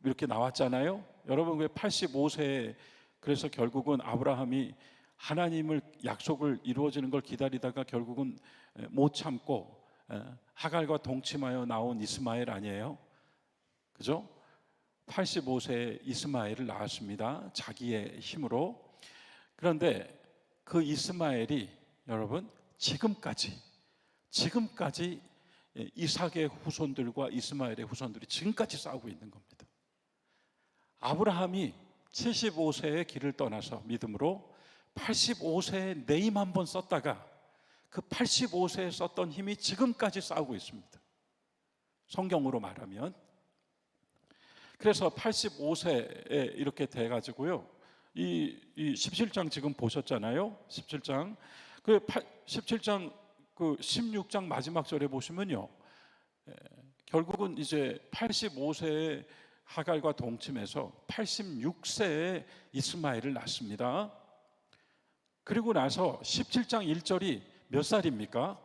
이렇게 나왔잖아요. 여러분, 왜 85세에, 그래서 결국은 아브라함이 하나님을 약속을 이루어지는 걸 기다리다가 결국은 못 참고 하갈과 동침하여 나온 이스마엘 아니에요? 그죠? 85세에 이스마엘을 낳았습니다. 자기의 힘으로. 그런데 그 이스마엘이 여러분 지금까지 이삭의 후손들과 이스마엘의 후손들이 지금까지 싸우고 있는 겁니다. 아브라함이 75세에 길을 떠나서 믿음으로 85세에 내 힘 한번 썼다가 그 85세에 썼던 힘이 지금까지 싸우고 있습니다. 성경으로 말하면. 그래서 85세에 이렇게 돼가지고요, 이 17장 지금 보셨잖아요. 17장 16장 마지막 절에 보시면요, 결국은 이제 85세의 하갈과 동침해서 86세에 이스마엘을 낳습니다. 그리고 나서 17장 1절이 몇 살입니까?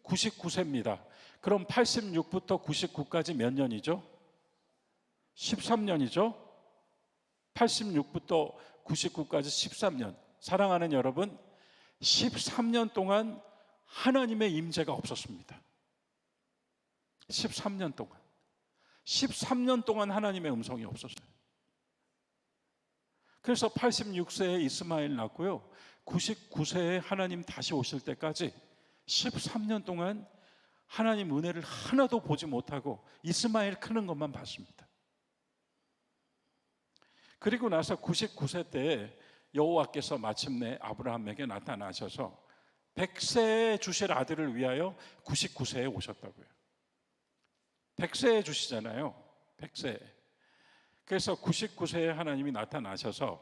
99세입니다. 그럼 86부터 99까지 몇 년이죠? 13년이죠? 86부터 99까지 13년. 사랑하는 여러분, 13년 동안 하나님의 임재가 없었습니다. 13년 동안 하나님의 음성이 없었어요. 그래서 86세에 이스마엘 낳고요, 99세에 하나님 다시 오실 때까지 13년 동안 하나님 은혜를 하나도 보지 못하고 이스마엘 크는 것만 봤습니다. 그리고 나서 99세 때에 여호와께서 마침내 아브라함에게 나타나셔서 100세에 주실 아들을 위하여 99세에 오셨다고요. 100세에 주시잖아요. 100세에. 그래서 99세에 하나님이 나타나셔서,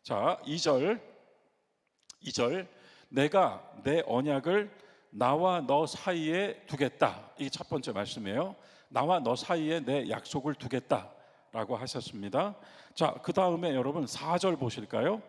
자, 2절 내가 내 언약을 나와 너 사이에 두겠다. 이게 첫 번째 말씀이에요. 나와 너 사이에 내 약속을 두겠다라고 하셨습니다. 자, 그 다음에 여러분 4절 보실까요?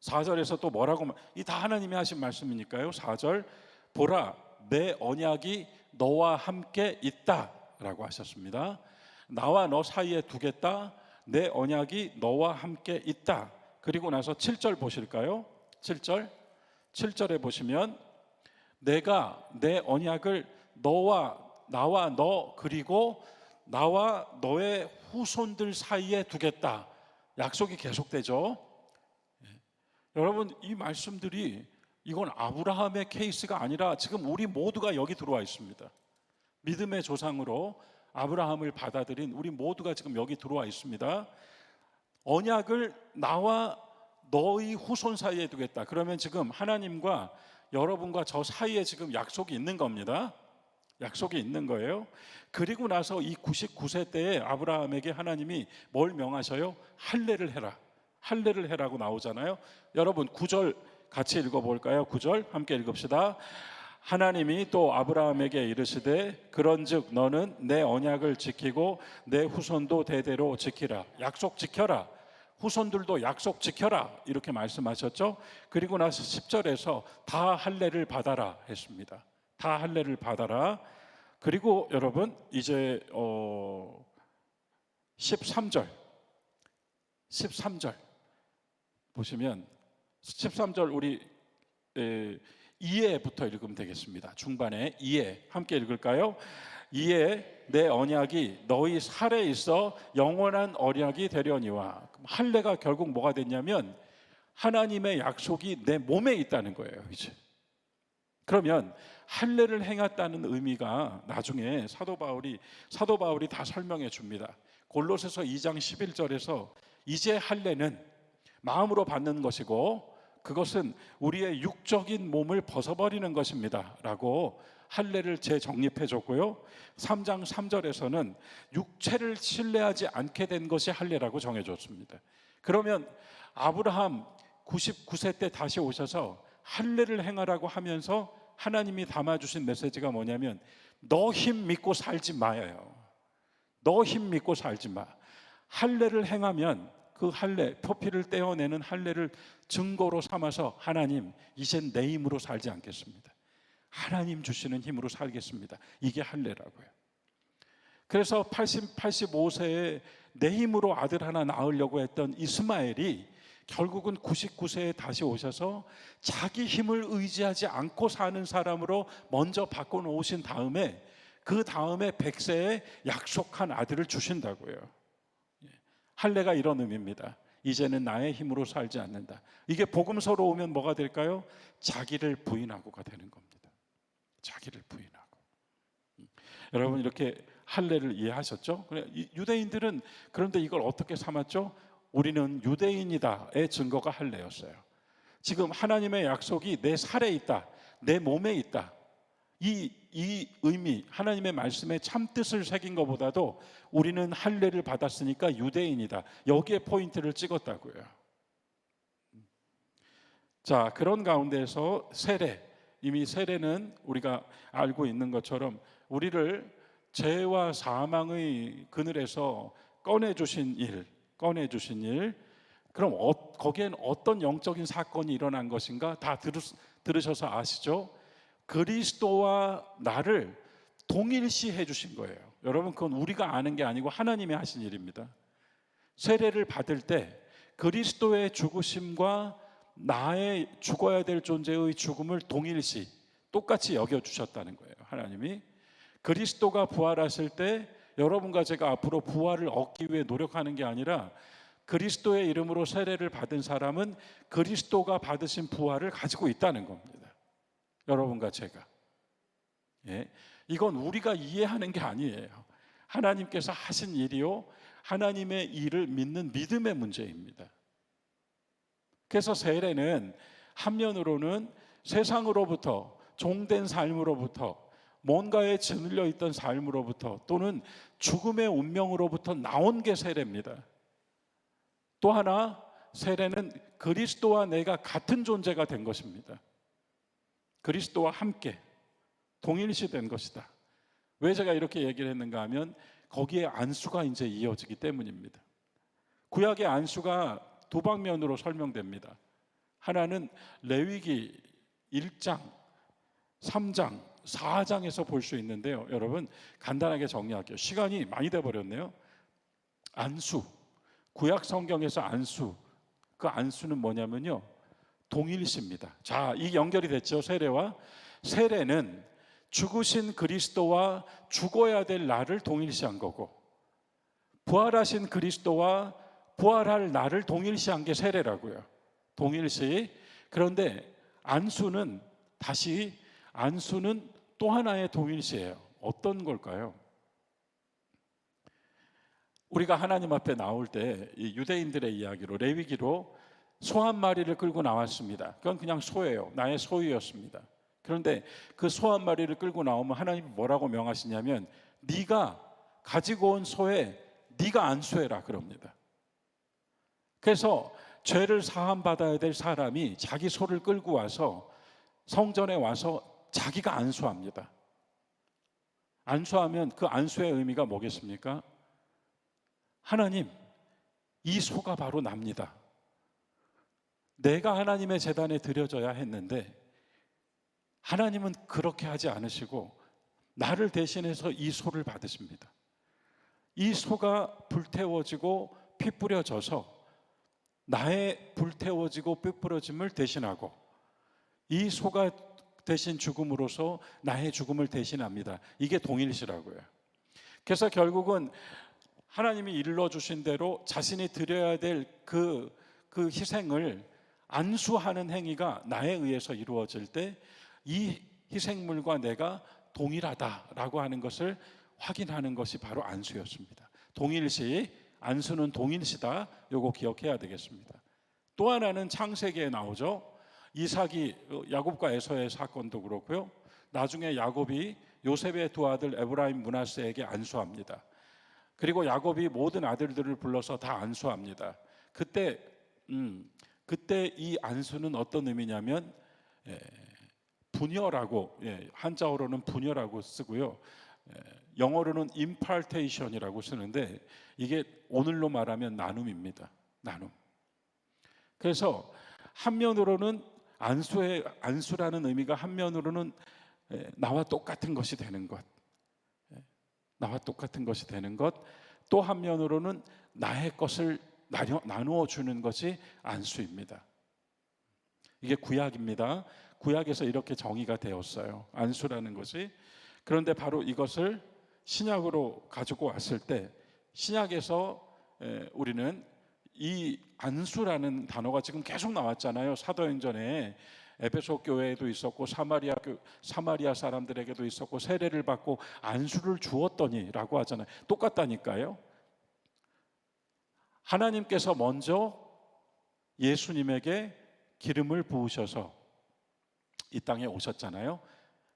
4절에서 또 뭐라고, 이 다 하나님이 하신 말씀이니까요. 4절, 보라 내 언약이 너와 함께 있다라고 하셨습니다. 나와 너 사이에 두겠다, 내 언약이 너와 함께 있다. 그리고 나서 7절 보실까요? 7절에 보시면 내가 내 언약을 나와 너 그리고 나와 너의 후손들 사이에 두겠다. 약속이 계속되죠. 여러분, 이 말씀들이 이건 아브라함의 케이스가 아니라 지금 우리 모두가 여기 들어와 있습니다. 믿음의 조상으로 아브라함을 받아들인 우리 모두가 지금 여기 들어와 있습니다. 언약을 나와 너희 후손 사이에 두겠다. 그러면 지금 하나님과 여러분과 저 사이에 지금 약속이 있는 겁니다. 약속이 있는 거예요. 그리고 나서 이 99세 때에 아브라함에게 하나님이 뭘 명하셔요? 할례를 해라. 할례를 해라고 나오잖아요. 여러분 9절 같이 읽어볼까요? 9절 함께 읽읍시다. 하나님이 또 아브라함에게 이르시되 그런즉 너는 내 언약을 지키고 내 후손도 대대로 지키라. 약속 지켜라. 후손들도 약속 지켜라. 이렇게 말씀하셨죠. 그리고 나서 10절에서 다 할례를 받아라 했습니다. 다 할례를 받아라. 그리고 여러분 이제 13절 보시면 13절 우리 2회부터 읽으면 되겠습니다. 중반에 2회 함께 읽을까요? 2회 내 언약이 너희 살에 있어 영원한 언약이 되려니와. 할례가 결국 뭐가 됐냐면 하나님의 약속이 내 몸에 있다는 거예요. 이제 그러면 할례를 행했다는 의미가 나중에 사도 바울이 다 설명해 줍니다. 골로새서 2장 11절에서 이제 할례는 마음으로 받는 것이고 그것은 우리의 육적인 몸을 벗어버리는 것입니다 라고 할례를 재정립해 줬고요. 3장 3절에서는 육체를 신뢰하지 않게 된 것이 할례라고 정해줬습니다. 그러면 아브라함 99세 때 다시 오셔서 할례를 행하라고 하면서 하나님이 담아주신 메시지가 뭐냐면 너 힘 믿고 살지 마요. 너 힘 믿고 살지 마. 할례를 행하면 그 할례, 표피를 떼어내는 할례를 증거로 삼아서 하나님 이젠 내 힘으로 살지 않겠습니다. 하나님 주시는 힘으로 살겠습니다. 이게 할례라고요. 그래서 85세에 내 힘으로 아들 하나 낳으려고 했던 이스마엘이 결국은 99세에 다시 오셔서 자기 힘을 의지하지 않고 사는 사람으로 먼저 바꿔놓으신 다음에 그 다음에 100세에 약속한 아들을 주신다고요. 할례가 이런 의미입니다. 이제는 나의 힘으로 살지 않는다. 이게 복음서로 오면 뭐가 될까요? 자기를 부인하고가 되는 겁니다. 자기를 부인하고. 여러분 이렇게 할례를 이해하셨죠? 유대인들은 그런데 이걸 어떻게 삼았죠? 우리는 유대인이다의 증거가 할례였어요. 지금 하나님의 약속이 내 살에 있다, 내 몸에 있다. 이 의미, 하나님의 말씀에 참 뜻을 새긴 것보다도 우리는 할례를 받았으니까 유대인이다. 여기에 포인트를 찍었다고요. 자, 그런 가운데서 세례, 이미 세례는 우리가 알고 있는 것처럼 우리를 죄와 사망의 그늘에서 꺼내주신 일. 그럼 거기엔 어떤 영적인 사건이 일어난 것인가? 다 들으셔서 아시죠? 그리스도와 나를 동일시해 주신 거예요. 여러분, 그건 우리가 아는 게 아니고 하나님이 하신 일입니다. 세례를 받을 때 그리스도의 죽으심과 나의 죽어야 될 존재의 죽음을 동일시 똑같이 여겨주셨다는 거예요. 하나님이 그리스도가 부활하실 때 여러분과 제가 앞으로 부활을 얻기 위해 노력하는 게 아니라 그리스도의 이름으로 세례를 받은 사람은 그리스도가 받으신 부활을 가지고 있다는 겁니다. 여러분과 제가. 예, 이건 우리가 이해하는 게 아니에요. 하나님께서 하신 일이요, 하나님의 일을 믿는 믿음의 문제입니다. 그래서 세례는 한면으로는 세상으로부터 종된 삶으로부터 뭔가에 짓눌려 있던 삶으로부터 또는 죽음의 운명으로부터 나온 게 세례입니다. 또 하나, 세례는 그리스도와 내가 같은 존재가 된 것입니다. 그리스도와 함께 동일시된 것이다. 왜 제가 이렇게 얘기를 했는가 하면 거기에 안수가 이제 이어지기 때문입니다. 구약의 안수가 두 방면으로 설명됩니다. 하나는 레위기 1장, 3장, 4장에서 볼 수 있는데요. 여러분, 간단하게 정리할게요. 시간이 많이 돼버렸네요. 안수, 구약 성경에서 안수, 그 안수는 뭐냐면요, 동일시입니다. 자, 이 연결이 됐죠. 세례와. 세례는 죽으신 그리스도와 죽어야 될 나를 동일시한 거고, 부활하신 그리스도와 부활할 나를 동일시한 게 세례라고요. 동일시. 그런데 안수는 또 하나의 동일시예요. 어떤 걸까요? 우리가 하나님 앞에 나올 때 이 유대인들의 이야기로 레위기로 소 한 마리를 끌고 나왔습니다. 그건 그냥 소예요. 나의 소유였습니다. 그런데 그 소 한 마리를 끌고 나오면 하나님이 뭐라고 명하시냐면 네가 가지고 온 소에 네가 안수해라 그럽니다. 그래서 죄를 사함 받아야 될 사람이 자기 소를 끌고 와서 성전에 와서 자기가 안수합니다. 안수하면 그 안수의 의미가 뭐겠습니까? 하나님, 이 소가 바로 납니다. 내가 하나님의 제단에 드려져야 했는데 하나님은 그렇게 하지 않으시고 나를 대신해서 이 소를 받으십니다. 이 소가 불태워지고 피 뿌려져서 나의 불태워지고 피 뿌려짐을 대신하고 이 소가 대신 죽음으로써 나의 죽음을 대신합니다. 이게 동일시라고요. 그래서 결국은 하나님이 일러주신 대로 자신이 드려야 될 그 희생을 안수하는 행위가 나에 의해서 이루어질 때 이 희생물과 내가 동일하다라고 하는 것을 확인하는 것이 바로 안수였습니다. 동일시, 안수는 동일시다. 요거 기억해야 되겠습니다. 또 하나는 창세기에 나오죠. 이삭이 야곱과 에서의 사건도 그렇고요. 나중에 야곱이 요셉의 두 아들 에브라임, 므낫세에게 안수합니다. 그리고 야곱이 모든 아들들을 불러서 다 안수합니다. 그때 이 안수는 어떤 의미냐면 부녀라고, 한자어로는 부녀라고 쓰고요. 영어로는 impartation이라고 쓰는데 이게 오늘로 말하면 나눔입니다. 나눔. 그래서 한면으로는 안수라는 의미가 한면으로는 나와 똑같은 것이 되는 것, 나와 똑같은 것이 되는 것, 또 한면으로는 나의 것을 나누어 주는 것이 안수입니다. 이게 구약입니다. 구약에서 이렇게 정의가 되었어요. 안수라는 것이. 그런데 바로 이것을 신약으로 가지고 왔을 때 시약에서 우리는 이 안수라는 단어가 지금 계속 나왔잖아요. 사도행전에 에베소 교회에도 있었고 사마리아 사람들에게도 있었고 세례를 받고 안수를 주었더니라고 하잖아요. 똑같다니까요. 하나님께서 먼저 예수님에게 기름을 부으셔서 이 땅에 오셨잖아요.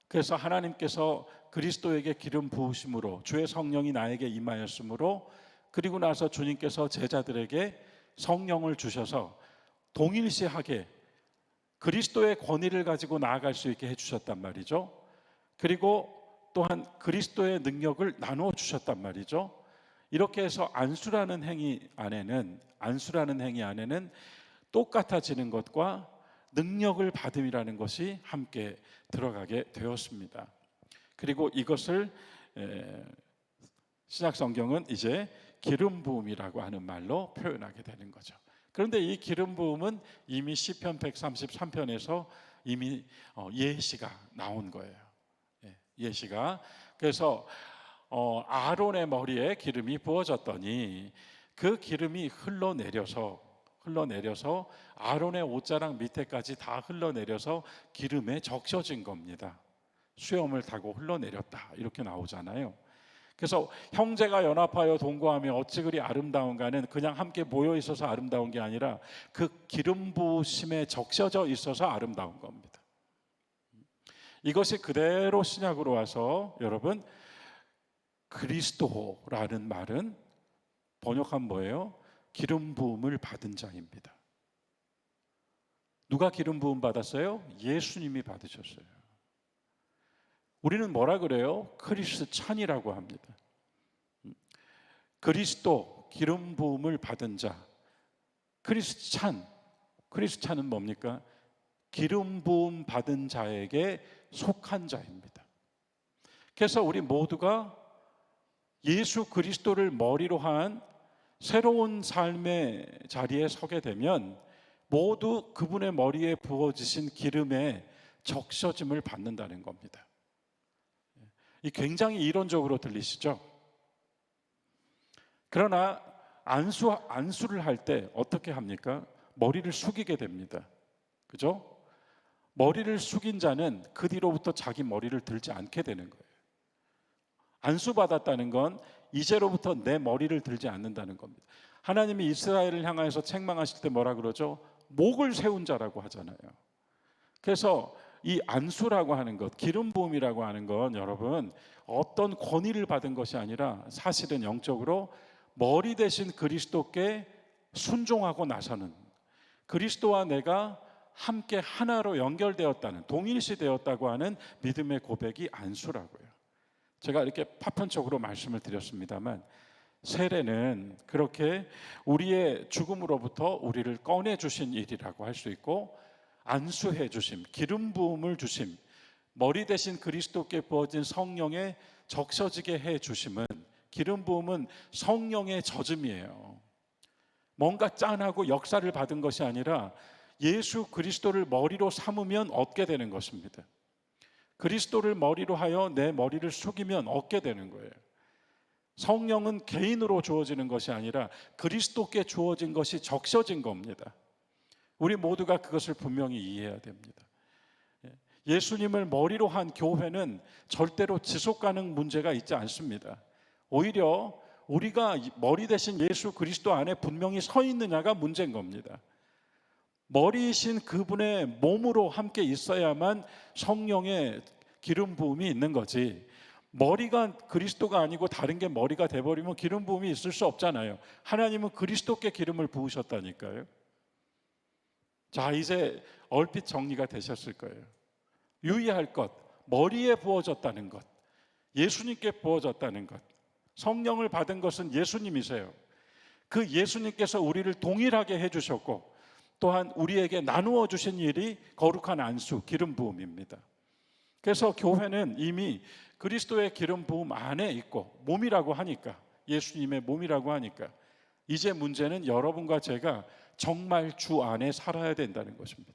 그래서 하나님께서 그리스도에게 기름 부으심으로 주의 성령이 나에게 임하였으므로, 그리고 나서 주님께서 제자들에게 성령을 주셔서 동일시하게 그리스도의 권위를 가지고 나아갈 수 있게 해주셨단 말이죠. 그리고 또한 그리스도의 능력을 나누어 주셨단 말이죠. 이렇게 해서 안수라는 행위 안에는 똑같아지는 것과 능력을 받음이라는 것이 함께 들어가게 되었습니다. 그리고 이것을 신약 성경은 이제 기름 부음이라고 하는 말로 표현하게 되는 거죠. 그런데 이 기름 부음은 이미 시편 133편에서 이미 예시가 나온 거예요. 예시가. 그래서 아론의 머리에 기름이 부어졌더니 그 기름이 흘러내려서 아론의 옷자락 밑에까지 다 흘러내려서 기름에 적셔진 겁니다. 수염을 타고 흘러내렸다 이렇게 나오잖아요. 그래서 형제가 연합하여 동거하며 어찌 그리 아름다운가는 그냥 함께 모여 있어서 아름다운 게 아니라 그 기름 부으심에 적셔져 있어서 아름다운 겁니다. 이것이 그대로 신약으로 와서 여러분 그리스도라는 말은 번역한 뭐예요? 기름 부음을 받은 자입니다. 누가 기름 부음 받았어요? 예수님이 받으셨어요. 우리는 뭐라 그래요? 크리스찬이라고 합니다. 그리스도 기름 부음을 받은 자. 크리스찬은 뭡니까? 기름 부음 받은 자에게 속한 자입니다. 그래서 우리 모두가 예수 그리스도를 머리로 한 새로운 삶의 자리에 서게 되면 모두 그분의 머리에 부어지신 기름에 적셔짐을 받는다는 겁니다. 이 굉장히 이론적으로 들리시죠? 그러나 안수를 할 때 어떻게 합니까? 머리를 숙이게 됩니다. 그죠? 머리를 숙인 자는 그 뒤로부터 자기 머리를 들지 않게 되는 거예요. 안수받았다는 건 이제로부터 내 머리를 들지 않는다는 겁니다. 하나님이 이스라엘을 향하여서 책망하실 때 뭐라 그러죠? 목을 세운 자라고 하잖아요. 그래서 이 안수라고 하는 것, 기름 부음이라고 하는 건 여러분 어떤 권위를 받은 것이 아니라 사실은 영적으로 머리 대신 그리스도께 순종하고 나서는, 그리스도와 내가 함께 하나로 연결되었다는, 동일시 되었다고 하는 믿음의 고백이 안수라고요. 제가 이렇게 파편적으로 말씀을 드렸습니다만 세례는 그렇게 우리의 죽음으로부터 우리를 꺼내 주신 일이라고 할 수 있고, 안수해 주심, 기름 부음을 주심, 머리 대신 그리스도께 부어진 성령의 적셔지게 해 주심은, 기름 부음은 성령의 젖음이에요. 뭔가 짠하고 역사를 받은 것이 아니라 예수 그리스도를 머리로 삼으면 얻게 되는 것입니다. 그리스도를 머리로 하여 내 머리를 숙이면 얻게 되는 거예요. 성령은 개인으로 주어지는 것이 아니라 그리스도께 주어진 것이 적셔진 겁니다. 우리 모두가 그것을 분명히 이해해야 됩니다. 예수님을 머리로 한 교회는 절대로 지속 가능 문제가 있지 않습니다. 오히려 우리가 머리 대신 예수 그리스도 안에 분명히 서 있느냐가 문제인 겁니다. 머리이신 그분의 몸으로 함께 있어야만 성령의 기름 부음이 있는 거지, 머리가 그리스도가 아니고 다른 게 머리가 돼버리면 기름 부음이 있을 수 없잖아요. 하나님은 그리스도께 기름을 부으셨다니까요. 자, 이제 얼핏 정리가 되셨을 거예요. 유의할 것, 머리에 부어졌다는 것, 예수님께 부어졌다는 것, 성령을 받은 것은 예수님이세요. 그 예수님께서 우리를 동일하게 해주셨고 또한 우리에게 나누어 주신 일이 거룩한 안수, 기름 부음입니다. 그래서 교회는 이미 그리스도의 기름 부음 안에 있고 몸이라고 하니까, 예수님의 몸이라고 하니까 이제 문제는 여러분과 제가 정말 주 안에 살아야 된다는 것입니다.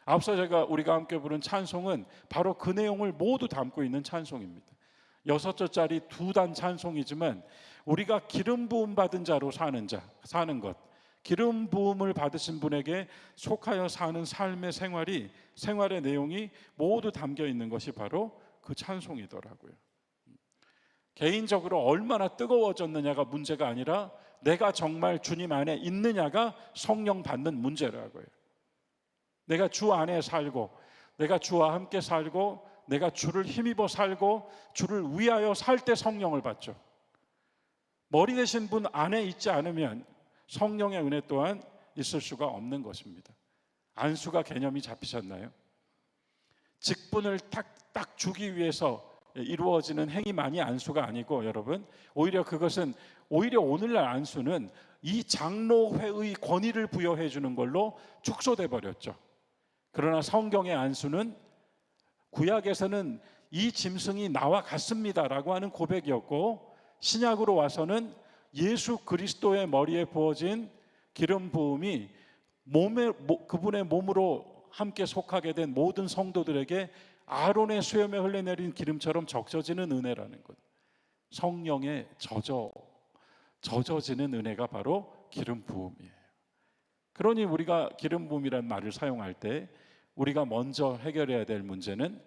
앞서 우리가 함께 부른 찬송은 바로 그 내용을 모두 담고 있는 찬송입니다. 6절짜리 2단 찬송이지만 우리가 기름 부음 받은 자로 사는 것, 기름 부음을 받으신 분에게 속하여 사는 삶의 생활의 내용이 모두 담겨 있는 것이 바로 그 찬송이더라고요. 개인적으로 얼마나 뜨거워졌느냐가 문제가 아니라 내가 정말 주님 안에 있느냐가 성령 받는 문제라고요. 내가 주 안에 살고, 내가 주와 함께 살고, 내가 주를 힘입어 살고 주를 위하여 살 때 성령을 받죠. 머리 되신 분 안에 있지 않으면 성령의 은혜 또한 있을 수가 없는 것입니다. 안수가 개념이 잡히셨나요? 직분을 딱 주기 위해서 이루어지는 행위만이 안수가 아니고 여러분, 오히려 그것은 오히려 오늘날 안수는 이 장로회의 권위를 부여해 주는 걸로 축소돼 버렸죠. 그러나 성경의 안수는 구약에서는 이 짐승이 나와 같습니다라고 하는 고백이었고, 신약으로 와서는 예수 그리스도의 머리에 부어진 기름 부음이 그분의 몸으로 함께 속하게 된 모든 성도들에게 아론의 수염에 흘러내린 기름처럼 적셔지는 은혜라는 것. 성령에 젖어지는 은혜가 바로 기름 부음이에요. 그러니 우리가 기름 부음이라는 말을 사용할 때 우리가 먼저 해결해야 될 문제는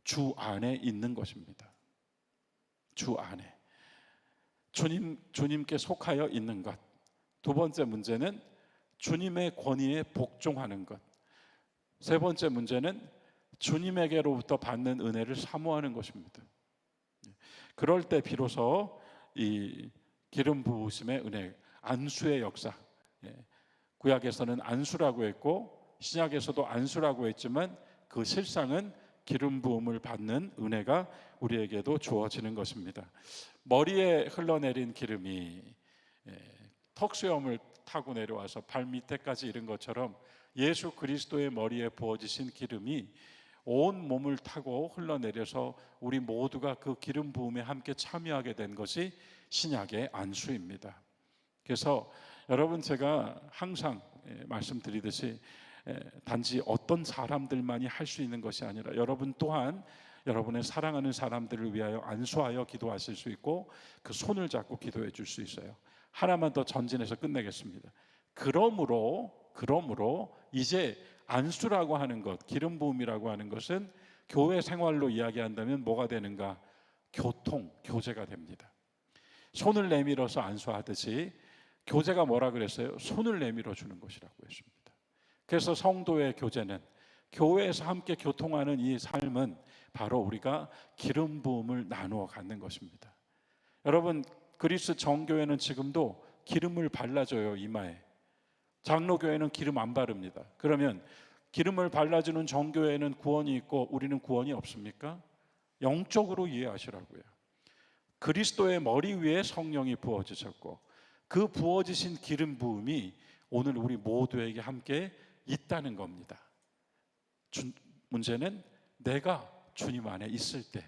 주 안에 있는 것입니다. 주 안에 주님께 속하여 있는 것. 두 번째 문제는 주님의 권위에 복종하는 것. 세 번째 문제는 주님에게로부터 받는 은혜를 사모하는 것입니다. 그럴 때 비로소 이 기름 부으심의 은혜, 안수의 역사, 구약에서는 안수라고 했고 신약에서도 안수라고 했지만 그 실상은 기름 부음을 받는 은혜가 우리에게도 주어지는 것입니다. 머리에 흘러내린 기름이 턱수염을 타고 내려와서 발 밑에까지 이른 것처럼 예수 그리스도의 머리에 부어지신 기름이 온 몸을 타고 흘러내려서 우리 모두가 그 기름 부음에 함께 참여하게 된 것이 신약의 안수입니다. 그래서 여러분, 제가 항상 말씀드리듯이 단지 어떤 사람들만이 할 수 있는 것이 아니라 여러분 또한 여러분의 사랑하는 사람들을 위하여 안수하여 기도하실 수 있고 그 손을 잡고 기도해 줄 수 있어요. 하나만 더 전진해서 끝내겠습니다. 그러므로 이제 안수라고 하는 것, 기름 부음이라고 하는 것은 교회 생활로 이야기한다면 뭐가 되는가? 교제가 됩니다. 손을 내밀어서 안수하듯이 교제가 뭐라 그랬어요? 손을 내밀어 주는 것이라고 했습니다. 그래서 성도의 교제는, 교회에서 함께 교통하는 이 삶은 바로 우리가 기름 부음을 나누어 갖는 것입니다. 여러분, 그리스 정교회는 지금도 기름을 발라줘요, 이마에. 장로교회는 기름 안 바릅니다. 그러면 기름을 발라주는 정교회는 구원이 있고 우리는 구원이 없습니까? 영적으로 이해하시라고요. 그리스도의 머리 위에 성령이 부어지셨고 그 부어지신 기름 부음이 오늘 우리 모두에게 함께 있다는 겁니다. 문제는 내가 주님 안에 있을 때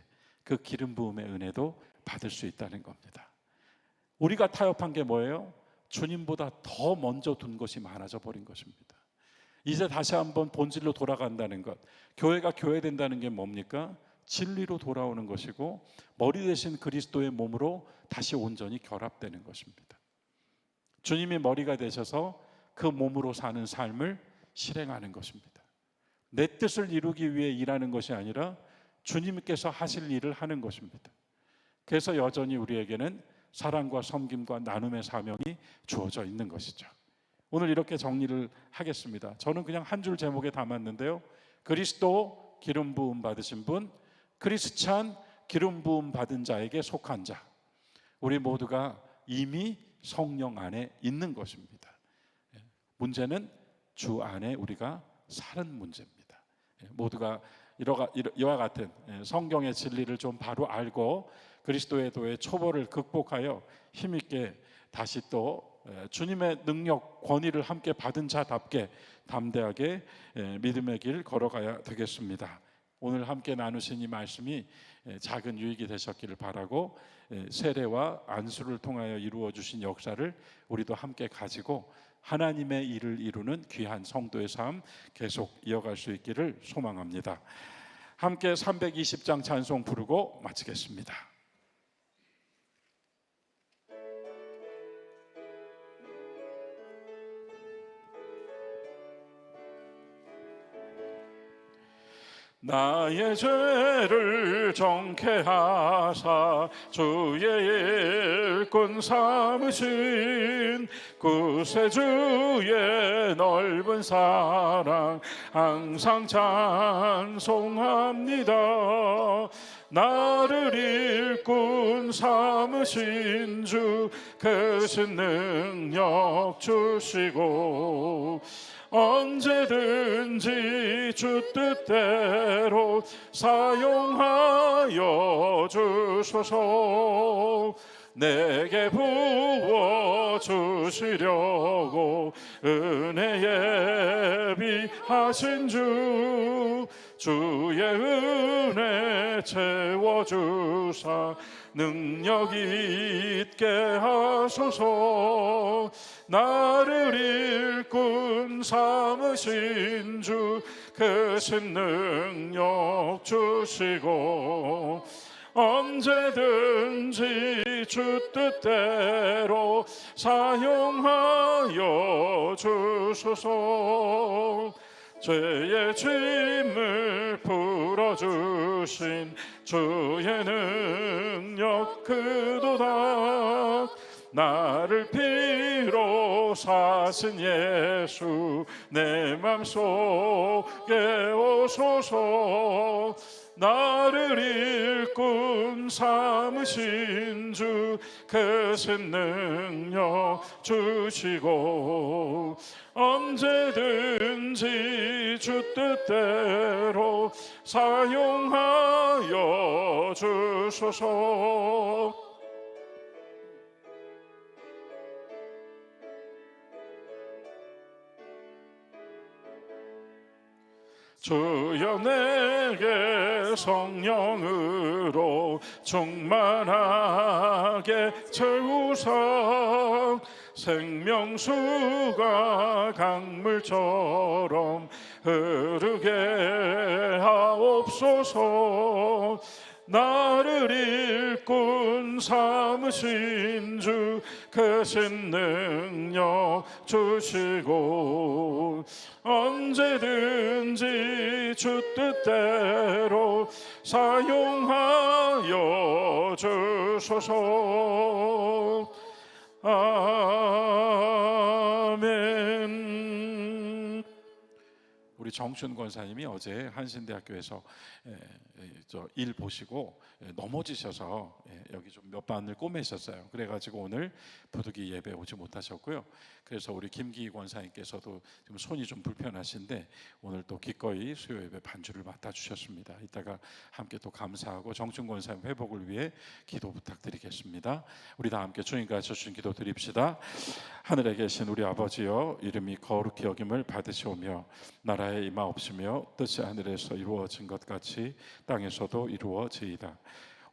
그 기름 부음의 은혜도 받을 수 있다는 겁니다. 우리가 타협한 게 뭐예요? 주님보다 더 먼저 둔 것이 많아져 버린 것입니다. 이제 다시 한번 본질로 돌아간다는 것, 교회가 교회된다는 게 뭡니까? 진리로 돌아오는 것이고 머리 대신 그리스도의 몸으로 다시 온전히 결합되는 것입니다. 주님이 머리가 되셔서 그 몸으로 사는 삶을 실행하는 것입니다. 내 뜻을 이루기 위해 일하는 것이 아니라 주님께서 하실 일을 하는 것입니다. 그래서 여전히 우리에게는 사랑과 섬김과 나눔의 사명이 주어져 있는 것이죠. 오늘 이렇게 정리를 하겠습니다. 저는 그냥 한 줄 제목에 담았는데요. 그리스도 기름 부음 받으신 분, 크리스찬 기름 부음 받은 자에게 속한 자. 우리 모두가 이미 성령 안에 있는 것입니다. 문제는 주 안에 우리가 사는 문제입니다. 모두가 이와 같은 성경의 진리를 좀 바로 알고 그리스도의 도의 초보를 극복하여 힘있게 다시 또 주님의 능력, 권위를 함께 받은 자답게 담대하게 믿음의 길 걸어가야 되겠습니다. 오늘 함께 나누신 이 말씀이 작은 유익이 되셨기를 바라고 세례와 안수를 통하여 이루어 주신 역사를 우리도 함께 가지고 하나님의 일을 이루는 귀한 성도의 삶 계속 이어갈 수 있기를 소망합니다. 함께 320장 찬송 부르고 마치겠습니다. 나의 죄를 정케 하사 주의 일꾼 삼으신 구세주의 넓은 사랑 항상 찬송합니다. 나를 일꾼 삼으신 주 크신 능력 주시고 언제든지 주 뜻대로 사용하시네. 사용하여 주소서. 내게 부어 주시려고 은혜 예비하신 주의 은혜 채워주사 능력 있게 하소서. 나를 일꾼 삼으신 주 크신 능력 주시고 언제든지 주 뜻대로 사용하여 주소서. 죄의 짐을 풀어주신 주의 능력 그도다. 나를 피로 사신 예수 내 맘속에 오소서. 나를 일꾼 삼으신 주 크신 능력 주시고 언제든지 주 뜻대로 사용하여 주소서. 주여 내게 성령으로 충만하게 채우사 생명수가 강물처럼 흐르게 하옵소서. 나를 일꾼 삼으신 주 크신 능력 주시고 언제든지 주 뜻대로 사용하여 주소서. 아멘. 우리 정춘 권사님이 어제 한신대학교에서 일 보시고 넘어지셔서 여기 좀 몇 반을 꼬매셨어요. 그래가지고 오늘 부득이 예배 오지 못하셨고요. 그래서 우리 김기희 권사님께서도 지금 손이 좀 불편하신데 오늘 또 기꺼이 수요 예배 반주를 맡아주셨습니다. 이따가 함께 또 감사하고 정춘 권사님 회복을 위해 기도 부탁드리겠습니다. 우리 다 함께 주님 가르쳐주신 기도 드립시다. 하늘에 계신 우리 아버지여, 이름이 거룩히 여김을 받으시오며 나라에 임하옵시며 뜻이 하늘에서 이루어진 것 같이 땅에서도 이루어지이다.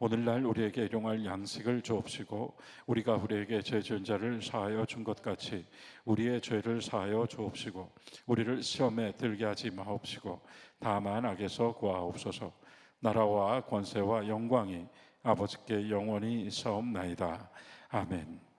오늘날 우리에게 일용할 양식을 주옵시고 우리가 우리에게 죄 지은 자를 사하여 준 것 같이 우리의 죄를 사하여 주옵시고 우리를 시험에 들게 하지 마옵시고 다만 악에서 구하옵소서. 나라와 권세와 영광이 아버지께 영원히 있사옵나이다. 아멘.